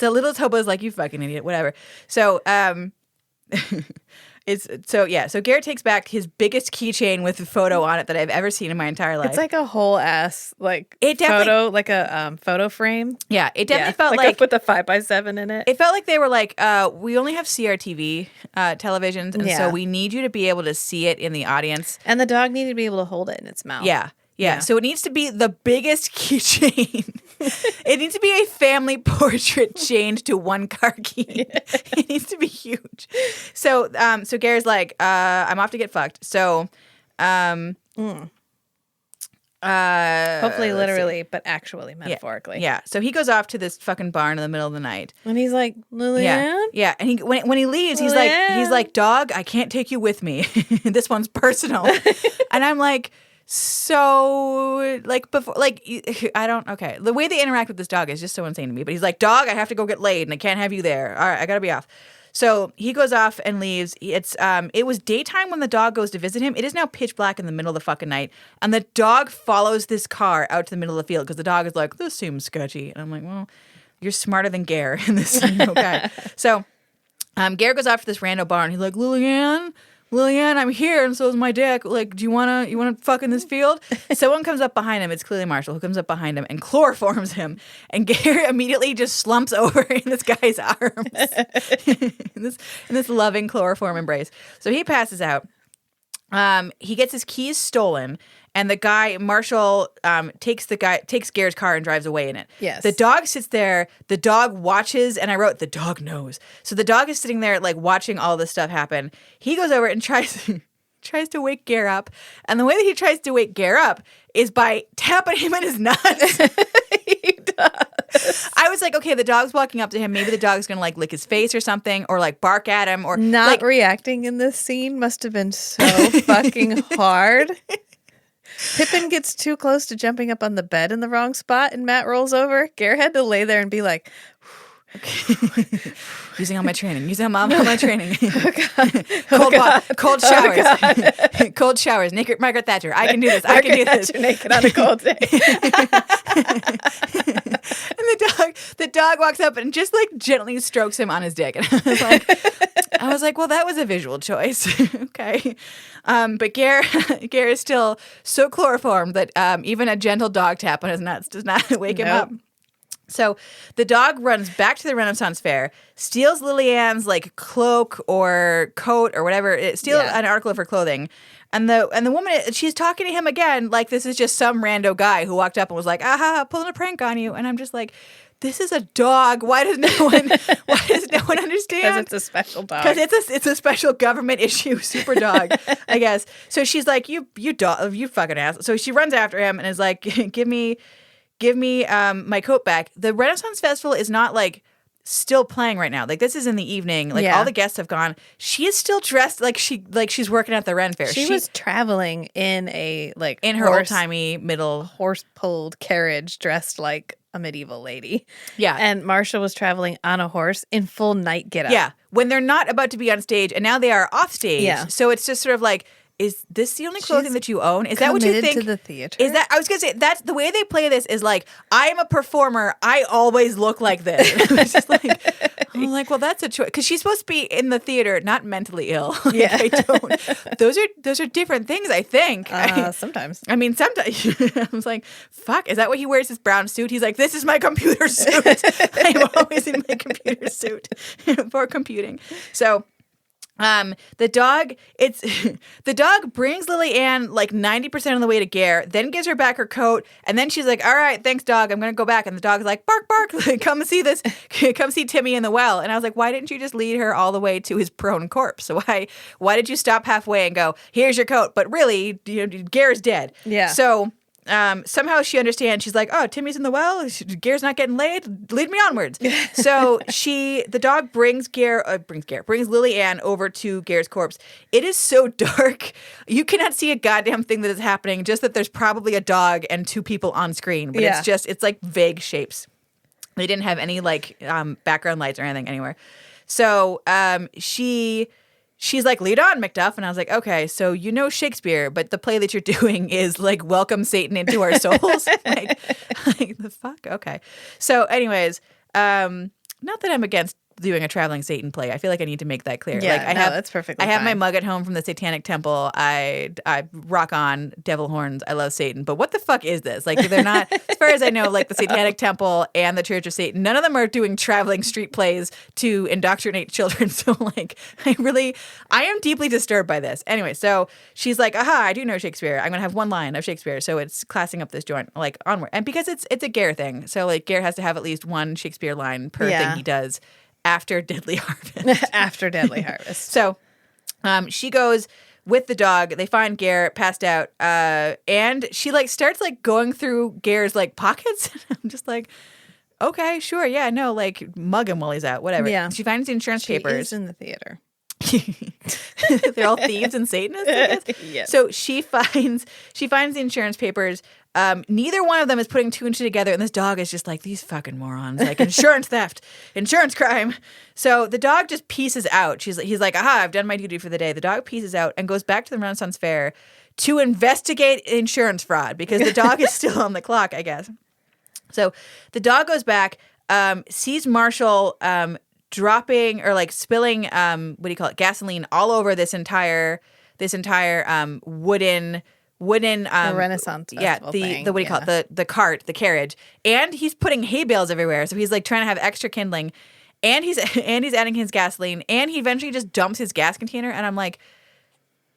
Littlest Hobo is like, you fucking idiot, whatever. So so Garrett takes back his biggest keychain with a photo on it that I've ever seen in my entire life. It's like a whole ass It definitely- photo, like a photo frame. Yeah, it definitely felt like with a 5x7 in it. It felt like they were like, we only have CRTV televisions, and so Yeah. we need you to be able to see it in the audience. And the dog needed to be able to hold it in its mouth. Yeah. So it needs to be the biggest keychain. It needs to be a family portrait chained to one car key. It needs to be huge. So Gary's like, I'm off to get fucked. So Hopefully literally, but actually metaphorically. Yeah. So he goes off to this fucking barn in the middle of the night. And he's like, Lillian? Yeah. And he when he leaves, he's like, dog, I can't take you with me. This one's personal. And I'm like, so like before, like I don't. Okay, the way they interact with this dog is just so insane to me. But he's like, dog, I have to go get laid, and I can't have you there. All right, I gotta be off. So he goes off and leaves. It was daytime when the dog goes to visit him. It is now pitch black in the middle of the fucking night, and the dog follows this car out to the middle of the field because the dog is like, this seems sketchy. And I'm like, well, you're smarter than Ger in this scene, okay? So Ger goes off to this rando barn. He's like, Lillian, I'm here, and so is my dick. Like, do you wanna fuck in this field? Someone comes up behind him. It's clearly Marshall who comes up behind him and chloroforms him. And Ger immediately just slumps over in this guy's arms in this loving chloroform embrace. So he passes out. He gets his keys stolen, and the guy Marshall takes Ger's car and drives away in it. Yes. The dog sits there. The dog watches, and I wrote the dog knows. So the dog is sitting there like watching all this stuff happen. He goes over and tries to wake Ger up, and the way that he tries to wake Ger up is by tapping him in his nuts. He does. I was like, okay, the dog's walking up to him. Maybe the dog's gonna like lick his face or something, or like bark at him, or Not like, reacting in this scene must have been so fucking hard. Pippin gets too close to jumping up on the bed in the wrong spot, and Matt rolls over. Ger had to lay there and be like, using all my training, training. Oh, God. Cold showers, cold showers. Margaret Thatcher. I can do this. I can do this. You're naked on a cold day. And the dog walks up and just like gently strokes him on his dick. And I was like, well, that was a visual choice. Okay. But Ger is still so chloroformed that even a gentle dog tap on his nuts does not wake him up. So the dog runs back to the Renaissance Fair, steals Lillian's like cloak or coat or whatever, steals an article of her clothing. And the woman, she's talking to him again like this is just some rando guy who walked up and was like, pulling a prank on you. And I'm just like, this is a dog. Why does no one understand? Because it's a special dog. Because it's a special government issue super dog, I guess. So she's like, you dog, you fucking ass. So she runs after him and is like, give me my coat back. The Renaissance Festival is not like still playing right now. Like this is in the evening. Like all the guests have gone. She is still dressed like she's working at the Ren Fair. She was traveling in a in her old-timey horse-pulled carriage, dressed like a medieval lady. Yeah. And Marsha was traveling on a horse in full night getup. Yeah. When they're not about to be on stage and now they are off stage. Yeah. So it's just sort of like, is this the only clothing that you own? Is that what you committed think? To the theater? Is that I was gonna say that's the way they play this is like I am a performer. I always look like this. It's just like I'm like, well, that's a choice because she's supposed to be in the theater, not mentally ill. Like, Yeah, I don't. Those are different things. I think. Sometimes. I mean, sometimes I was like, fuck. Is that why he wears his brown suit? He's like, this is my computer suit. I'm always in my computer suit for computing. So. The dog, the dog brings Lily Ann like 90% of the way to Ger, then gives her back her coat, and then she's like, all right, thanks, dog, I'm gonna go back. And the dog's like, bark, bark, come see this, come see Timmy in the well. And I was like, why didn't you just lead her all the way to his prone corpse? So why did you stop halfway and go, here's your coat? But really, Ger's dead. Yeah. So somehow she understands. She's like, oh, Timmy's in the well. Ger's not getting laid. Lead me onwards. So the dog brings Lily Ann over to Ger's corpse. It is so dark. You cannot see a goddamn thing that is happening. Just that there's probably a dog and two people on screen. But it's like vague shapes. They didn't have any like background lights or anything anywhere. So she's like, lead on, Macduff. And I was like, okay, so you know Shakespeare, but the play that you're doing is like welcome Satan into our souls. like the fuck? Okay. So anyways, not that I'm against doing a traveling Satan play. I feel like I need to make that clear. Yeah, that's perfectly I have my fine. mug at home from the Satanic Temple. I rock on devil horns. I love Satan. But what the fuck is this? Like, they're not, as far as I know, like the Satanic Temple and the Church of Satan, none of them are doing traveling street plays to indoctrinate children. So, like, I am deeply disturbed by this. Anyway, so she's like, aha, I do know Shakespeare. I'm going to have one line of Shakespeare. So it's classing up this joint, like, onward. And because it's a Ger thing. So, like, Ger has to have at least one Shakespeare line per thing he does. After Deadly Harvest. After Deadly Harvest. So she goes with the dog. They find Ger passed out. And she like starts like going through Ger's like pockets. I'm just like, okay, sure. Yeah, no, like mug him while he's out. Whatever. Yeah. She finds the insurance papers. Is in the theater. They're all thieves and Satanists, I guess. Yes. So she finds the insurance papers. Neither one of them is putting two and two together, and this dog is just like, these fucking morons, like insurance theft, insurance crime. So the dog just pieces out. He's like, aha, I've done my duty for the day. The dog pieces out and goes back to the Renaissance Fair to investigate insurance fraud because the dog is still on the clock, I guess. So the dog goes back, sees Marshall dropping or like spilling gasoline all over this entire wooden the Renaissance Festival thing. The cart, the carriage, and he's putting hay bales everywhere. So he's like trying to have extra kindling, and he's adding his gasoline, and he eventually just dumps his gas container. And I'm like,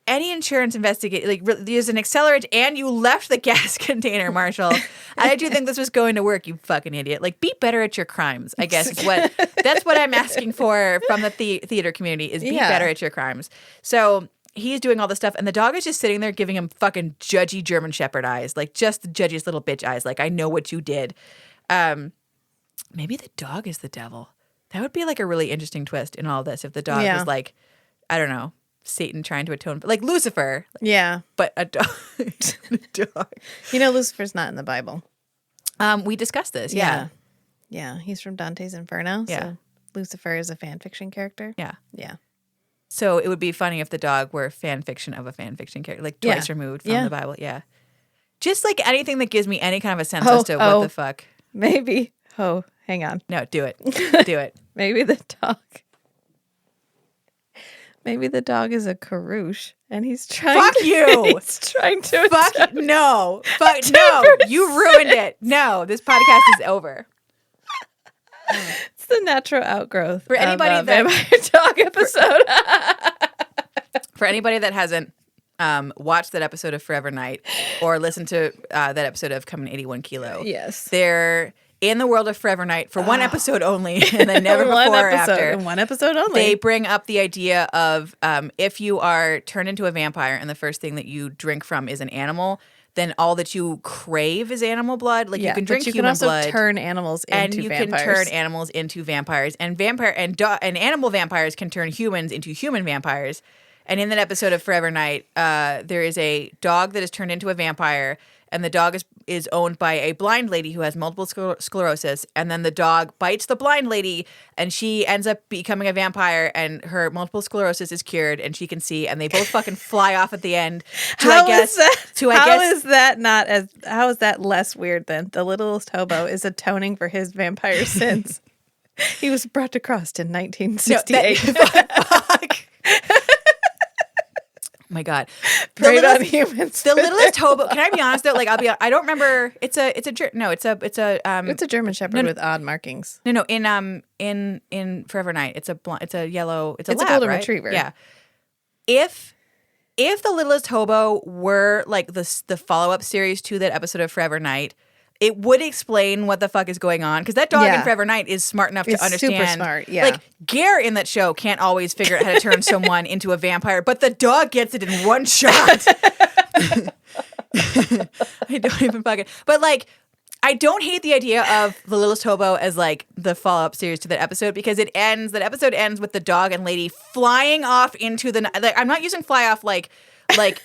any insurance there's an accelerant, and you left the gas container, Marshall. I do think this was going to work, you fucking idiot. Like, be better at your crimes, I guess. That's what I'm asking for from the theater community is be better at your crimes. So he's doing all this stuff, and the dog is just sitting there giving him fucking judgy German Shepherd eyes, like just the judgiest little bitch eyes, like, I know what you did. Maybe the dog is the devil. That would be like a really interesting twist in all this if the dog was like, I don't know, Satan trying to atone, like Lucifer. Yeah. But a dog. You know, Lucifer's not in the Bible. We discussed this, yeah. Yeah, he's from Dante's Inferno, so Lucifer is a fan fiction character. Yeah. Yeah. So it would be funny if the dog were fan fiction of a fan fiction character, like twice removed from the Bible. Yeah. Just like anything that gives me any kind of a sense as to what the fuck. Maybe. Oh, hang on. No, do it. Do it. Maybe the dog is a Karouche and he's trying Fuck you. He's trying to Fuck no. Fuck no. You ruined it. No, this podcast is over. It's the natural outgrowth for anybody of Vampire Dog episode. For anybody that hasn't watched that episode of Forever Night or listened to that episode of Coming 81 Kilo. Yes. They're in the world of Forever Night for one episode only and then never before or after. One episode only. They bring up the idea of if you are turned into a vampire and the first thing that you drink from is an animal, then all that you crave is animal blood. Like you can drink human blood. You can also turn animals into and you vampires. can turn animals into vampires. And animal vampires can turn humans into human vampires. And in that episode of Forever Night, there is a dog that is turned into a vampire, and the dog is owned by a blind lady who has multiple sclerosis. And then the dog bites the blind lady, and she ends up becoming a vampire, and her multiple sclerosis is cured, and she can see. And they both fucking fly off at the end. How is that less weird than the Littlest Hobo is atoning for his vampire sins? He was brought to cross in 1968. Fuck. my God. Preyed on humans. The Littlest Hobo. Can I be honest though? Like I don't remember. It's a German Shepherd with odd markings. No, in Forever Night, it's a yellow. It's a lab, golden right? retriever. Yeah. If the Littlest Hobo were like the follow-up series to that episode of Forever Night, it would explain what the fuck is going on, because that dog in Forever Night is smart enough to understand. Super smart, yeah. Like Ger in that show can't always figure out how to turn someone into a vampire, but the dog gets it in one shot. I don't even fucking. But like, I don't hate the idea of the Littlest Hobo as like the follow-up series to that episode, because that episode ends with the dog and lady flying off into the. Like, I'm not using fly off like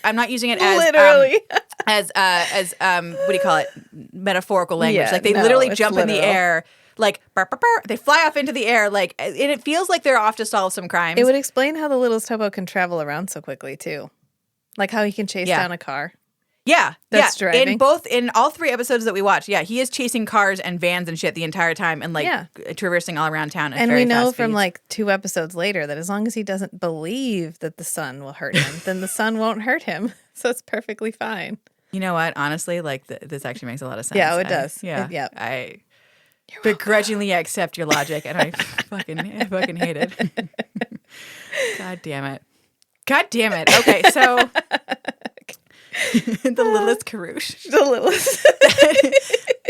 I'm not using it as literally as what do you call it, metaphorical language. Like they literally jump in the air, like burr, burr, burr. They fly off into the air, like, and it feels like they're off to solve some crimes. It would explain how the Littlest Hobo can travel around so quickly too, like how he can chase down a car. Yeah, that's driving. In all 3 episodes that we watched, he is chasing cars and vans and shit the entire time, and like traversing all around town. And we know from like 2 episodes later that as long as he doesn't believe that the sun will hurt him, then the sun won't hurt him. So it's perfectly fine. You know what? Honestly, like this actually makes a lot of sense. Yeah, it does. Yeah. I begrudgingly accept your logic, and I fucking hate it. God damn it. Okay, so. The Littlest Carouche. The Littlest.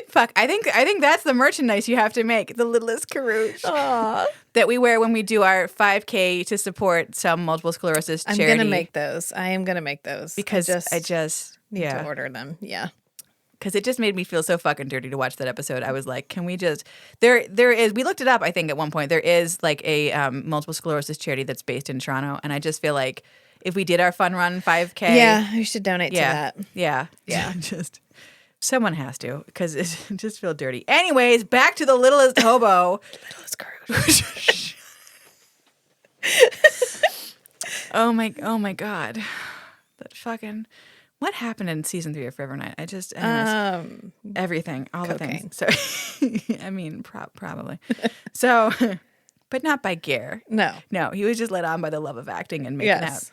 Fuck. I think that's the merchandise you have to make. The Littlest Carouche. Aww. That we wear when we do our 5K to support some multiple sclerosis charity. I'm gonna make those. I am gonna make those because I just need to order them. Yeah. Because it just made me feel so fucking dirty to watch that episode. I was like, can we just there is, we looked it up, I think at one point, there is like a multiple sclerosis charity that's based in Toronto, and I just feel like if we did our fun run 5K. Yeah, we should donate to that. Yeah. Just someone has to, because it just feels dirty. Anyways, back to the Littlest Hobo. Littlest Carouche. Oh my God. That fucking. What happened in season 3 of Forever Night? I just everything, all cocaine. the things. So I mean, probably. So, but not by Ger. No, he was just led on by the love of acting and making out.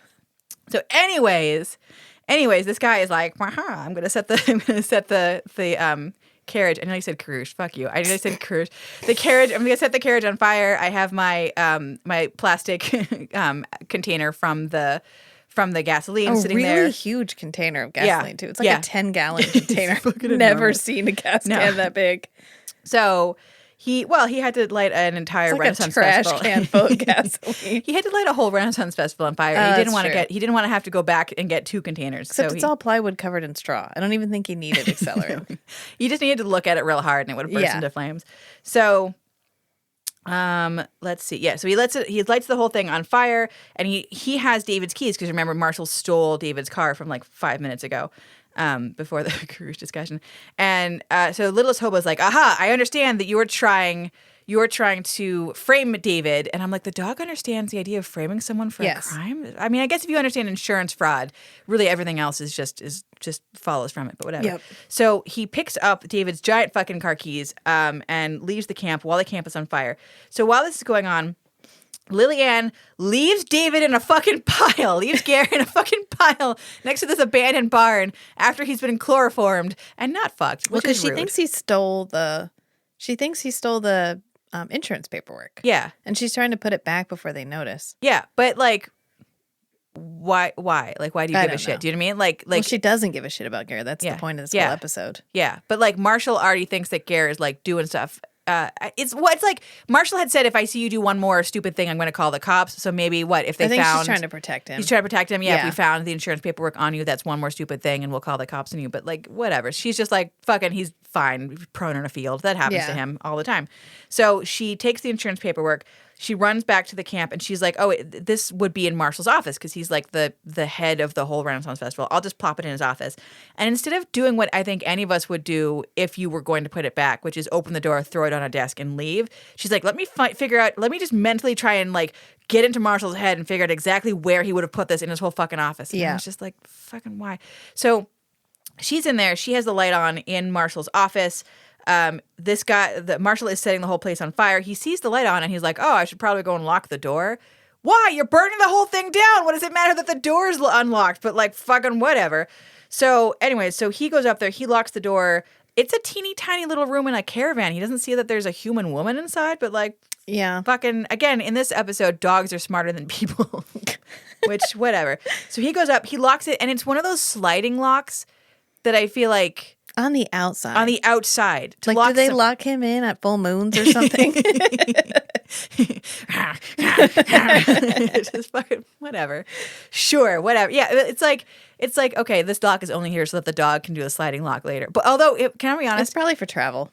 So, anyways, this guy is like, I'm gonna set the carriage. I know you said carouche. Fuck you. I know you said carouche. The carriage. I'm gonna set the carriage on fire. I have my my plastic container from the gasoline sitting really there. A huge container of gasoline too. It's like a 10-gallon container. Never seen a gas can that big. So he had to light an entire Renaissance festival. Trash can full of gasoline. He had to light a whole Renaissance festival on fire. He didn't want to have to go back and get 2 containers. Except it's all plywood covered in straw. I don't even think he needed accelerant. You just needed to look at it real hard and it would have burst into flames. So let's see. Yeah, so he lights the whole thing on fire, and he has David's keys, because remember Marshall stole David's car from like 5 minutes ago. Before the Carouche discussion. And so Littlest Hobo's like, aha, I understand that you're trying to frame David. And I'm like, the dog understands the idea of framing someone for a crime? I mean, I guess if you understand insurance fraud, really everything else is just follows from it, but whatever. Yep. So he picks up David's giant fucking car keys and leaves the camp while the camp is on fire. So while this is going on, Lillian leaves David in a fucking pile, leaves Ger in a fucking pile next to this abandoned barn after he's been chloroformed and not fucked. Well, because she thinks he stole the insurance paperwork. Yeah. And she's trying to put it back before they notice. Yeah, but like, why? Like, why do you give a shit? Know. Do you know what I mean? Like, well, she doesn't give a shit about Ger. That's the point of this whole episode. Yeah, but like Marshall already thinks that Ger is like doing stuff. It's like Marshall had said, if I see you do one more stupid thing, I'm going to call the cops. So maybe if they found... she's trying to protect him. He's trying to protect him. Yeah, if we found the insurance paperwork on you, that's one more stupid thing, and we'll call the cops on you. But like, whatever. She's just like, fucking, he's fine, prone in a field. That happens to him all the time. So she takes the insurance paperwork. She runs back to the camp, and she's like, oh, this would be in Marshall's office, because he's like the head of the whole Renaissance Festival. I'll just plop it in his office. And instead of doing what I think any of us would do if you were going to put it back, which is open the door, throw it on a desk, and leave, she's like, let me just mentally try and like get into Marshall's head and figure out exactly where he would have put this in his whole fucking office. And I was just like, fucking why? So she's in there. She has the light on in Marshall's office. Marshall is setting the whole place on fire. He sees the light on and he's like, oh, I should probably go and lock the door, why? You're burning the whole thing down. What does it matter that the door is unlocked? But like fucking whatever. So anyway, so he goes up there. He locks the door. It's a teeny tiny little room in a caravan. He doesn't see that there's a human woman inside, but like, Yeah. fucking, again, in this episode, dogs are smarter than people, which, whatever. So he goes up, he locks it, and it's one of those sliding locks that I feel like On the outside. on the outside. To like, lock do they some- lock him in at full moons or something? Just fucking whatever. Sure, whatever. Yeah, it's like okay, this lock is only here so that the dog can do a sliding lock later. But although, can I be It's honest? probably for travel.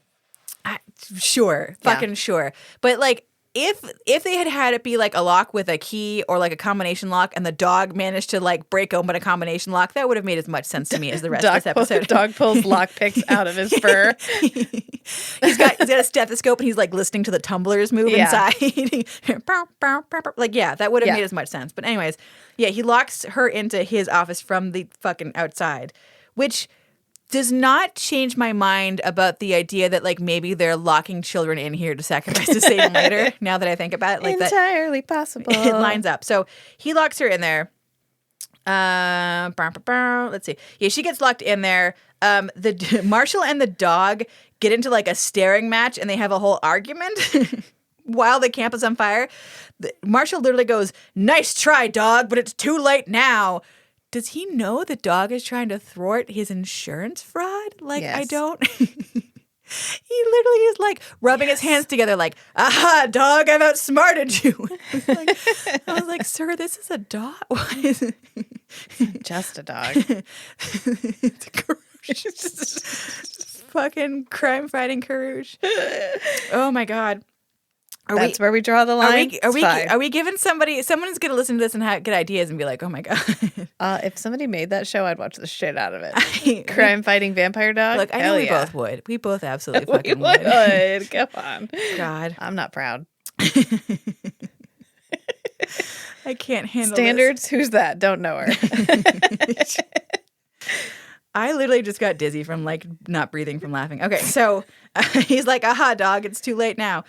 Sure, fucking sure. But like, if they had it be like a lock with a key or like a combination lock, and the dog managed to like break open a combination lock, that would have made as much sense to me as the rest of this episode. Dog pulls lockpicks out of his fur. He's got a stethoscope and he's like listening to the tumblers move inside. Like, yeah, that would have made as much sense. But anyways, yeah, he locks her into his office from the fucking outside, which does not change my mind about the idea that like maybe they're locking children in here to sacrifice to save them later. Now that I think about it, like Entirely possible. it lines up. So he locks her in there. Let's see. Yeah, she gets locked in there. The Marshall and the dog get into like a staring match, and they have a whole argument while the camp is on fire. Marshall literally goes, "Nice try, dog, but it's too late now." Does he know the dog is trying to thwart his insurance fraud? Like, Yes. I don't. He literally is like rubbing his hands together like, "Aha, dog, I've outsmarted you." I was like, "Sir, this is a dog." What is it? Just a dog. It's a Karouche. Fucking crime-fighting Karouche. Oh my God. That's where we draw the line. Are we giving someone's going to listen to this and get ideas and be like, "Oh my God." If somebody made that show, I'd watch the shit out of it. Crime fighting vampire dog. Look, I know Hell we yeah. both would. We both absolutely We fucking would. would. Come on. God. I'm not proud. I can't handle Standards? Who's that? Don't know her. this. I literally just got dizzy from like not breathing from laughing. Okay, so he's like, "Aha, dog, it's too late now."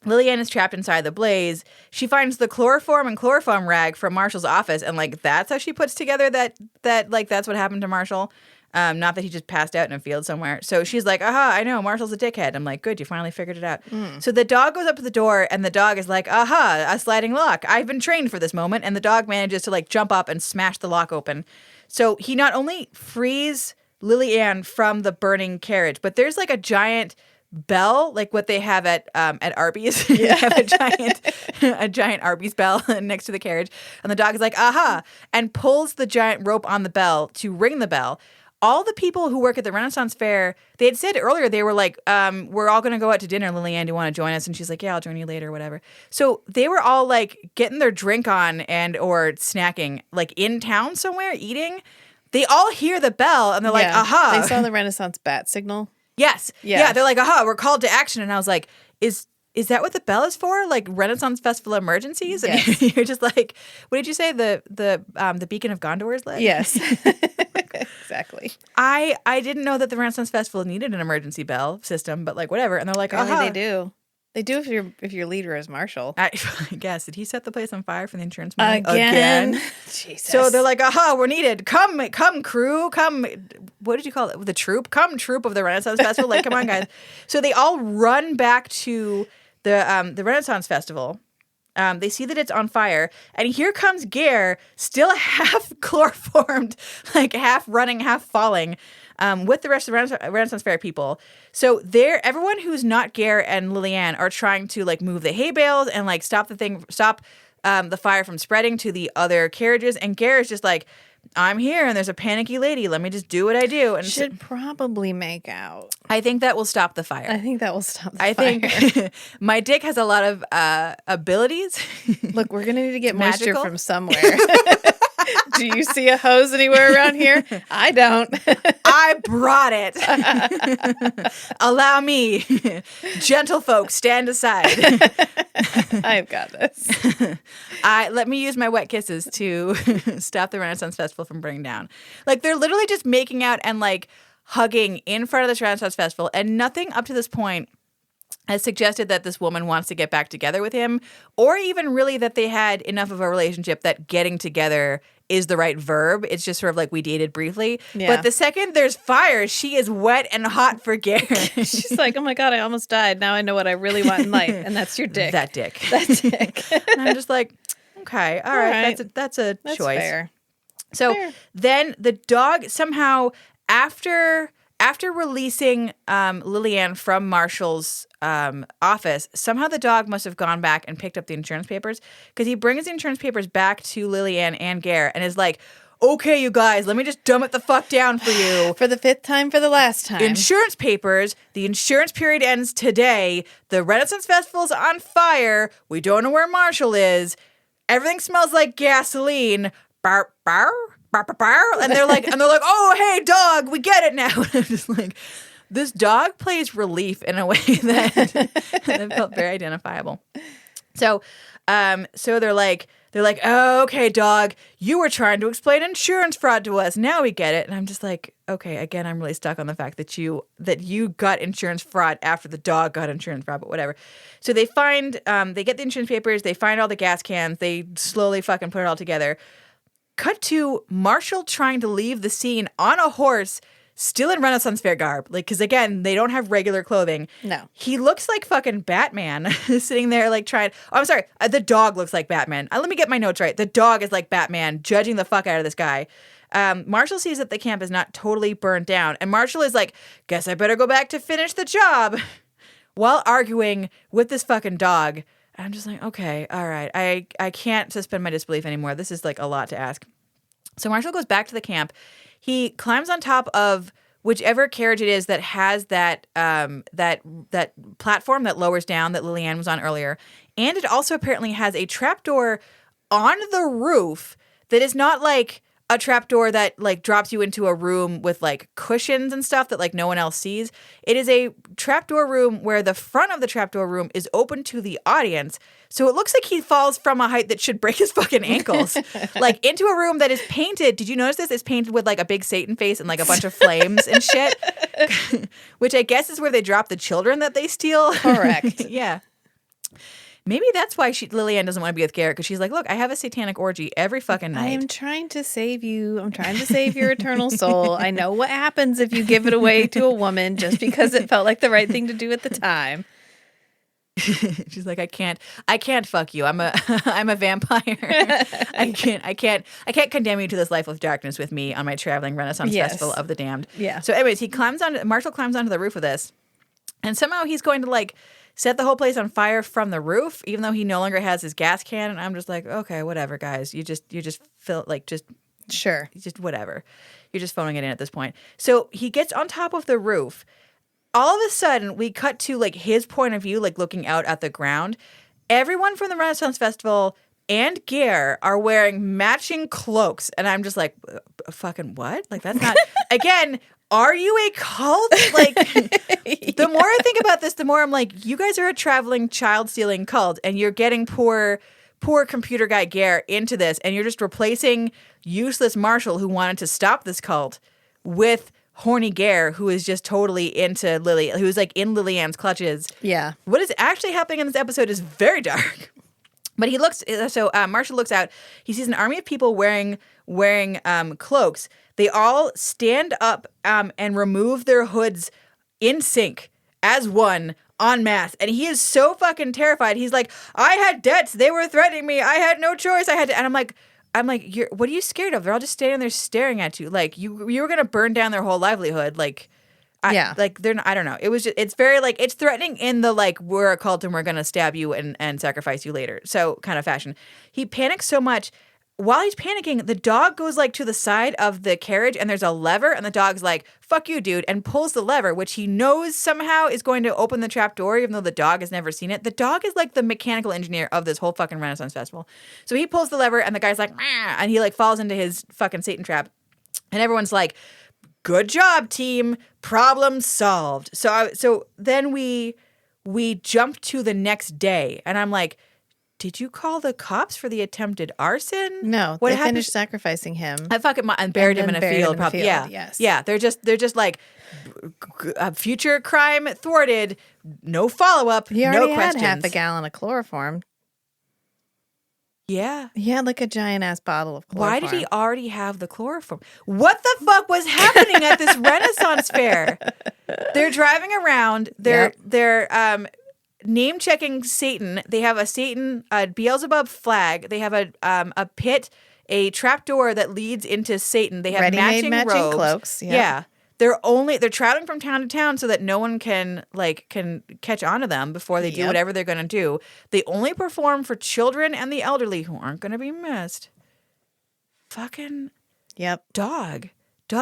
Lillian is trapped inside the blaze. She finds the chloroform and chloroform rag from Marshall's office, and like that's how she puts together that like that's what happened to Marshall. Not that he just passed out in a field somewhere. So she's like, "Aha, I know, Marshall's a dickhead." I'm like, "Good, you finally figured it out." So the dog goes up to the door, and the dog is like, "Aha, a sliding lock. I've been trained for this moment." And the dog manages to like jump up and smash the lock open. So he not only frees Lillian from the burning carriage, but there's like a giant bell, like what they have at Arby's. They have a giant Arby's bell next to the carriage, and the dog is like, "Aha," and pulls the giant rope on the bell to ring the bell. All the people who work at the Renaissance Fair, they had said earlier, they were like, "We're all going to go out to dinner. Lillian, do you want to join us?" And she's like, "Yeah, I'll join you later," whatever. So they were all like getting their drink on and or snacking, like in town somewhere, eating. They all hear the bell and they're like, "Aha." They saw the Renaissance bat signal. Yes. Yeah. Yeah. They're like, "Aha, we're called to action." And I was like, is that what the bell is for? Like Renaissance Festival emergencies? And Yes. you're just like, what did you say? The beacon of Gondor is lit? Yes. Exactly. I didn't know that the Renaissance Festival needed an emergency bell system, but like whatever. And they're like, Apparently "Aha." they do. They do if your leader is Marshall. I guess. Did he set the place on fire for the insurance money? Again. Jesus. So they're like, "Aha, we're needed. Come, crew. Come." What did you call it? The troupe? Come, troupe of the Renaissance Festival. Like, come on, guys. So they all run back to the Renaissance Festival. They see that it's on fire, and here comes Ger, still half chloroformed, like half running, half falling, with the rest of the Renaissance Fair people. So everyone who's not Ger and Lillian are trying to like move the hay bales and like stop the fire from spreading to the other carriages. And Ger is just like, "I'm here, and there's a panicky lady. Let me just do what I do." And should probably make out. I think that will stop the fire. I think that will stop the I fire. think my dick has a lot of abilities. Look, we're going to need to get moisture magical. from somewhere. Do you see a hose anywhere around here? I don't. I brought it. Allow me. Gentle folks, stand aside. I've got this. Let me use my wet kisses to stop the Renaissance Festival from burning down. Like, they're literally just making out and like hugging in front of this Renaissance Festival, and nothing up to this point has suggested that this woman wants to get back together with him, or even really that they had enough of a relationship that getting together is the right verb. It's just sort of like we dated briefly. Yeah. But the second there's fire, she is wet and hot for Ger. She's like, oh my God, I almost died. Now I know what I really want in life. And that's your dick. That dick. That dick. And I'm just like, okay, all right. That's a That's choice. fair. So then the dog somehow, after releasing Lillian from Marshall's office, somehow the dog must have gone back and picked up the insurance papers, because he brings the insurance papers back to Lillian and Ger and is like, okay, you guys, let me just dumb it the fuck down for you. For the 5th time, for the last time. Insurance papers. The insurance period ends today. The Renaissance Festival's on fire. We don't know where Marshall is. Everything smells like gasoline. Bark, bark. And they're like, oh, hey, dog, we get it now. And I'm just like, this dog plays relief in a way that felt very identifiable. So they're like, oh, okay, dog, you were trying to explain insurance fraud to us. Now we get it. And I'm just like, okay, again, I'm really stuck on the fact that you got insurance fraud after the dog got insurance fraud, but whatever. So they get the insurance papers, they find all the gas cans, they slowly fucking put it all together. Cut to Marshall trying to leave the scene on a horse, still in Renaissance fair garb. Like, because again, they don't have regular clothing. No. He looks like fucking Batman sitting there like trying. Oh, I'm sorry. The dog looks like Batman. Let me get my notes right. The dog is like Batman, judging the fuck out of this guy. Marshall sees that the camp is not totally burned down. And Marshall is like, guess I better go back to finish the job, while arguing with this fucking dog. I'm just like, okay, all right. I can't suspend my disbelief anymore. This is like a lot to ask. So Marshall goes back to the camp. He climbs on top of whichever carriage it is that has that platform that lowers down that Lillian was on earlier. And it also apparently has a trapdoor on the roof that is not like a trapdoor that like drops you into a room with like cushions and stuff that like no one else sees. It is a trapdoor room where the front of the trapdoor room is open to the audience. So it looks like he falls from a height that should break his fucking ankles, like into a room that is painted. Did you notice this? It's painted with like a big Satan face and like a bunch of flames and shit, which I guess is where they drop the children that they steal. Correct. Yeah. Maybe that's why Lillian doesn't want to be with Garrett, because she's like, look, I have a satanic orgy every fucking night. I am trying to save you. I'm trying to save your eternal soul. I know what happens if you give it away to a woman just because it felt like the right thing to do at the time. She's like, I can't fuck you. I'm a vampire. I can't condemn you to this life of darkness with me on my traveling Renaissance Festival of the Damned. Yeah. So anyways, Marshall climbs onto the roof of this, and somehow he's going to like set the whole place on fire from the roof, even though he no longer has his gas can. And I'm just like, okay, whatever, guys. You just feel like sure, just whatever. You're just phoning it in at this point. So he gets on top of the roof. All of a sudden, we cut to like his point of view, like looking out at the ground. Everyone from the Renaissance Festival and Ger are wearing matching cloaks, and I'm just like, fucking what? Like that's not again. Are you a cult? Like, the more I think about this, the more I'm like, you guys are a traveling child stealing cult, and you're getting poor computer guy Ger into this, and you're just replacing useless Marshall, who wanted to stop this cult, with horny Ger, who is just totally into Lily, who's like in Lillian's clutches. Yeah. What is actually happening in this episode is very dark. But Marshall looks out. He sees an army of people wearing cloaks. They all stand up and remove their hoods in sync as one en masse. And he is so fucking terrified. He's like, I had debts. They were threatening me. I had no choice. And I'm like, what are you scared of? They're all just standing there staring at you. Like you were going to burn down their whole livelihood. Like, like they're not, I don't know. It was just, it's very like, it's threatening in the like, we're a cult and we're going to stab you and sacrifice you later. So kind of fashion. He panics so much. While he's panicking, the dog goes like to the side of the carriage and there's a lever, and the dog's like, fuck you, dude, and pulls the lever, which he knows somehow is going to open the trap door, even though the dog has never seen it. The dog is like the mechanical engineer of this whole fucking Renaissance Festival. So he pulls the lever and the guy's like, meh, and he like falls into his fucking Satan trap. And everyone's like, good job, team. Problem solved. So then we jump to the next day, and I'm like, did you call the cops for the attempted arson? No, what they happened? finished sacrificing him. I fucking and buried him in a field. Probably. Yeah, yes. Yeah, they're just like future crime thwarted. no follow-up, He no already questions. had half a gallon of chloroform. Yeah. He had like a giant ass bottle of chloroform. Why did he already have the chloroform? What the fuck was happening at this Renaissance fair? They're driving around. They're name checking Satan. They have a Satan Beelzebub flag. They have a pit, a trapdoor that leads into Satan. They have Ready-made matching robes. cloaks. Yep. Yeah. They're traveling from town to town so that no one can catch on to them before they do Yep. whatever they're going to do. They only perform for children and the elderly who aren't going to be missed. Fucking Yep. dog.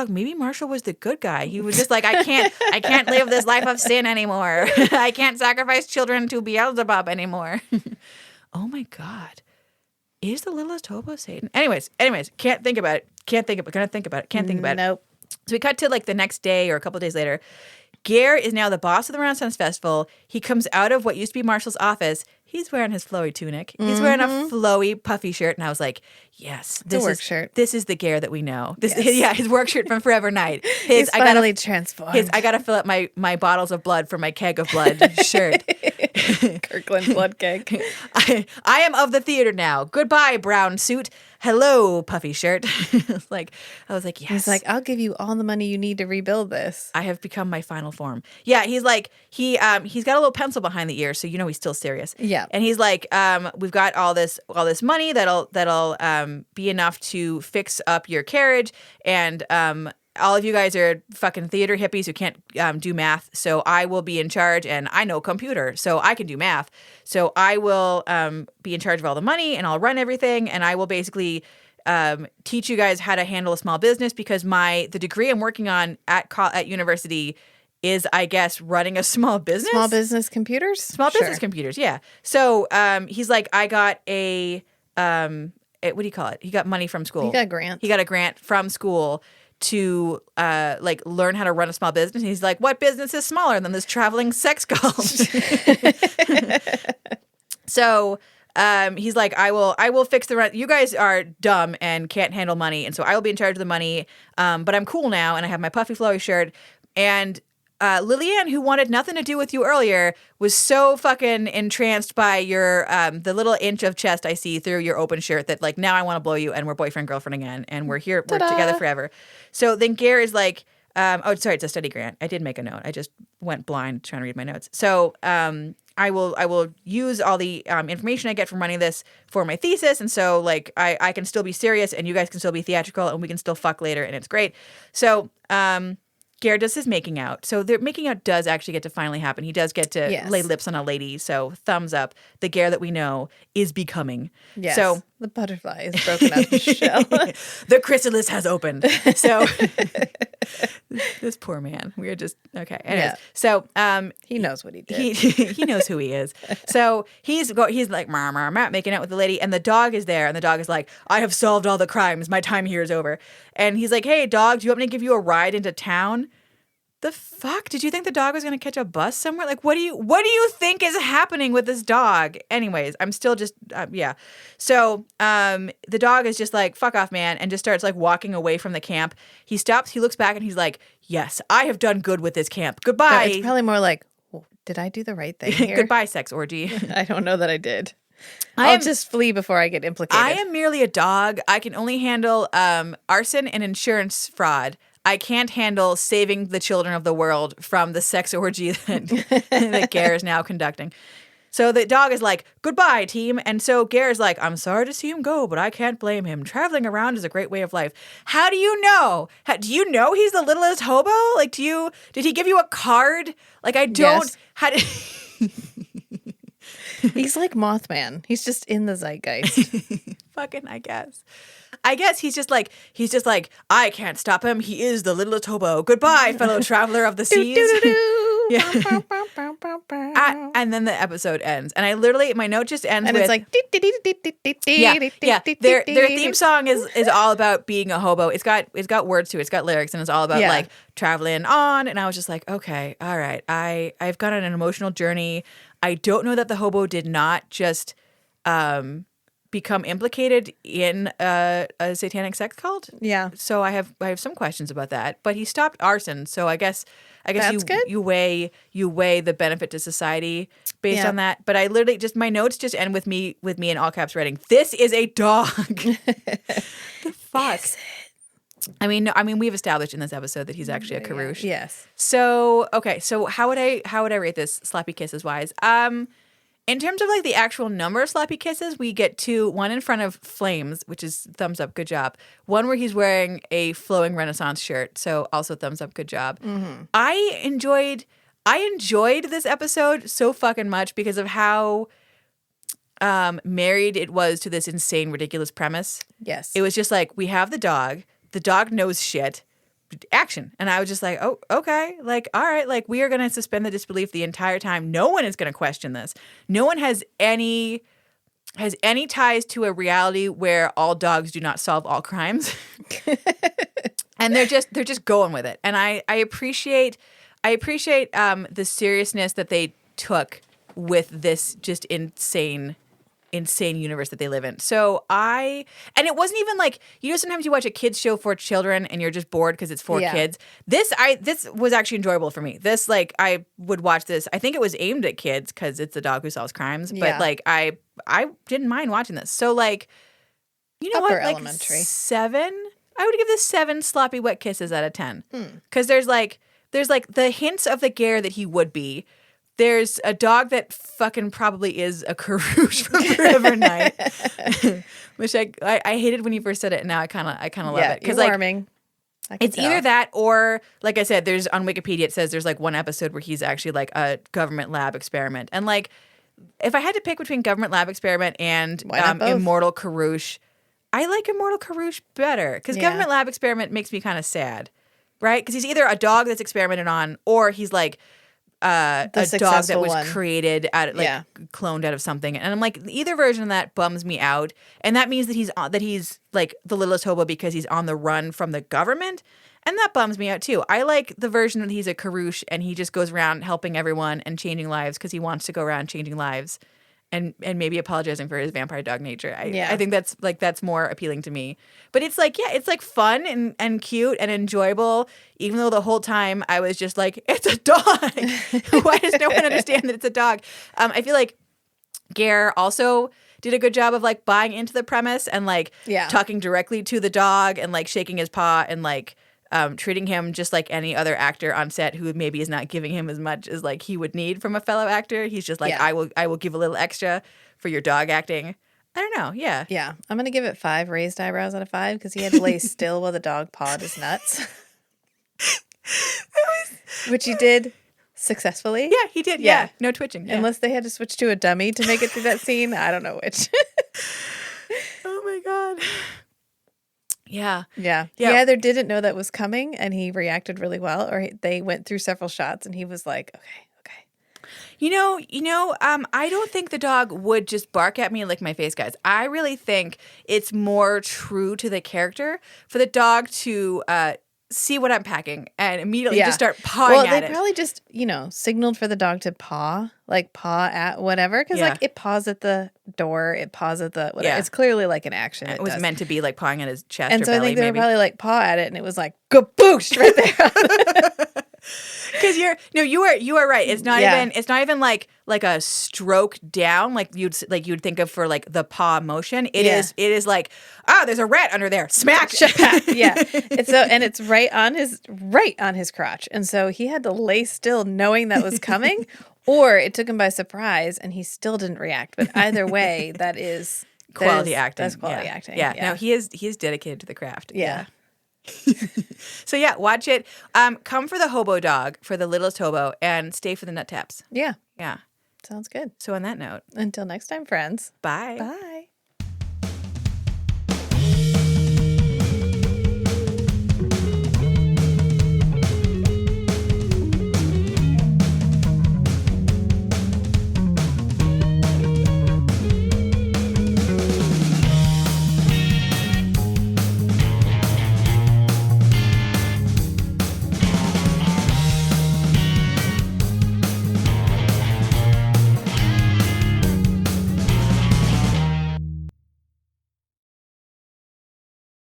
Maybe Marshall was the good guy. He was just like, I can't live this life of sin anymore. I can't sacrifice children to Beelzebub anymore. Oh my God. Is the Littlest Hobo Satan? Anyways, can't think about it. Can't think about it. Nope. So we cut to like the next day or a couple of days later. Ger is now the boss of the Renaissance Festival. He comes out of what used to be Marshall's office. He's wearing his flowy tunic. He's wearing a flowy, puffy shirt. And I was like, yes, It's a work shirt. This is the Ger that we know. Yes. His work shirt from Forever Night. He's finally transformed. I got to fill up my bottles of blood for my keg of blood shirt. Kirkland blood keg. I am of the theater now. Goodbye, brown suit. Hello, puffy shirt. I was like, yes. He's like, I'll give you all the money you need to rebuild this. I have become my final form. Yeah, he's like, he's got a little pencil behind the ear, so you know he's still serious. Yeah. And he's like, we've got all this money that'll be enough to fix up your carriage, and all of you guys are fucking theater hippies who can't do math, so I will be in charge, and I know computer, so I can do math. So I will be in charge of all the money, and I'll run everything, and I will basically teach you guys how to handle a small business, because the degree I'm working on at university is, I guess, running a small business. Small business computers? Small business computers, yeah. So he's like, I got a what do you call it? He got money from school. He got a grant. He got a grant from school to learn how to run a small business. And he's like, what business is smaller than this traveling sex cult? So he's like, I will fix the rent. You guys are dumb and can't handle money, and so I will be in charge of the money. But I'm cool now, and I have my puffy flowy shirt. And Lillian, who wanted nothing to do with you earlier, was so fucking entranced by your the little inch of chest I see through your open shirt that like now I want to blow you, and we're boyfriend girlfriend again, and we're together forever. So then Ger is like, oh sorry, it's a study grant. I did make a note. I just went blind trying to read my notes. So I will use all the information I get from running this for my thesis, and so like I can still be serious, and you guys can still be theatrical, and we can still fuck later, and it's great. So Ger does his making out. So the making out does actually get to finally happen. He does get to lay lips on a lady. So thumbs up. The Ger that we know is becoming. Yes. So the butterfly is broken out of the shell. the chrysalis has opened. So this poor man. We're just okay. Anyways, Yeah. so He knows what he did. he knows who he is. So he's like making out with the lady, and the dog is there, and the dog is like, I have solved all the crimes. My time here is over. And he's like, hey dog, do you want me to give you a ride into town? The fuck? Did you think the dog was going to catch a bus somewhere? Like, what do you think is happening with this dog? Anyways, I'm still just, yeah. So the dog is just like, fuck off, man, and just starts like walking away from the camp. He stops, he looks back, and he's like, yes, I have done good with this camp. Goodbye. No, it's probably more like, well, did I do the right thing here? Goodbye, sex orgy. I don't know that I did. I'll just flee before I get implicated. I am merely a dog. I can only handle arson and insurance fraud. I can't handle saving the children of the world from the sex orgy that Ger is now conducting. So the dog is like, goodbye, team. And so Ger is like, I'm sorry to see him go, but I can't blame him. Traveling around is a great way of life. How do you know? Do you know he's the littlest hobo? Like, did he give you a card? Like, I don't. Yes. He's like Mothman. He's just in the zeitgeist. Fucking, I guess he's just like, I can't stop him. He is the littlest hobo. Goodbye, fellow traveler of the seas. Yeah. And then the episode ends. And I literally, my note just ends and with. it's like. Yeah. Their theme song is all about being a hobo. It's got words to it. It's got lyrics, and it's all about like traveling on. And I was just like, okay, all right. I've gone on an emotional journey. I don't know that the hobo did not just become implicated in a satanic sex cult. Yeah. So I have some questions about that. But he stopped arson, so I guess That's good. you weigh the benefit to society based Yeah. on that. But I literally just my notes just end with me in all caps writing, "This is a dog." The fuck. I mean, we've established in this episode that he's actually a Karush. Yes. So okay, so how would I rate this sloppy kisses wise? In terms of like the actual number of sloppy kisses, we get 2, one in front of Flames, which is thumbs up, good job. One where he's wearing a flowing Renaissance shirt, so also thumbs up, good job. Mm-hmm. I enjoyed this episode so fucking much because of how married it was to this insane, ridiculous premise. Yes. It was just like, we have the dog knows shit, action. And I was just like, oh, okay, like, all right, like, we are going to suspend the disbelief the entire time. No one is going to question this. No one has any ties to a reality where all dogs do not solve all crimes. And they're just going with it. And I appreciate the seriousness that they took with this just insane universe that they live in. So and it wasn't even like, sometimes you watch a kids show for children and you're just bored because it's for kids. This was actually enjoyable for me. This, like, I would watch this. I think it was aimed at kids because it's a dog who solves crimes. But like, I didn't mind watching this. So like, Upper what? Like elementary. 7? I would give this 7 sloppy wet kisses out of 10. Because there's like the hints of the Ger that he would be. There's a dog that fucking probably is a Karush from Forever Night, which I hated when you first said it, and now I kind of love it because like warming. it's either that or, like I said, there's on Wikipedia it says there's like one episode where he's actually like a government lab experiment, and like if I had to pick between government lab experiment and Immortal Karush, I like Immortal Karush better because government lab experiment makes me kind of sad, right? Because he's either a dog that's experimented on or he's like a dog that was created cloned out of something, and I'm like, either version of that bums me out, and that means that he's like the Littlest Hobo because he's on the run from the government, and that bums me out too. I like the version that he's a Karush and he just goes around helping everyone and changing lives because he wants to go around changing lives, and maybe apologizing for his vampire dog nature. I think that's more appealing to me. But it's like, it's like fun and cute and enjoyable, even though the whole time I was just like, it's a dog. Why does no one understand that it's a dog? I feel like Ger also did a good job of like buying into the premise and like talking directly to the dog and like shaking his paw and like treating him just like any other actor on set who maybe is not giving him as much as like he would need from a fellow actor. He's just like, I will give a little extra for your dog acting. I don't know. Yeah. Yeah. I'm going to give it 5 raised eyebrows out of 5 because he had to lay still while the dog pawed his nuts. Which he did successfully. Yeah, he did. Yeah. No twitching. Yeah. Unless they had to switch to a dummy to make it through that scene. I don't know which. Oh my God. Yeah. Yeah. He either didn't know that was coming and he reacted really well, or they went through several shots and he was like, okay. I don't think the dog would just bark at me and lick my face, guys. I really think it's more true to the character for the dog to see what I'm packing and immediately just start pawing at it. Well, they probably just, signaled for the dog to paw at whatever. Because, it paws at the door. It paws at the whatever. Yeah. It's clearly, like, an action. It was meant to be, like, pawing at his chest and or so belly, I think they maybe. were probably, like, paw at it, and it was, like, kaboosh right there. Because you are right. It's not even like a stroke down like you'd think of for like the paw motion. It is like, there's a rat under there. Smack. Yeah. It's right on his crotch. And so he had to lay still knowing that was coming, or it took him by surprise and he still didn't react. But either way, that is quality acting. That's quality acting. Yeah. No, he is dedicated to the craft. Yeah. So watch it. Come for the hobo dog, for the Littlest Hobo, and stay for the nut taps. Yeah. Yeah. Sounds good. So on that note, until next time, friends. Bye. Bye.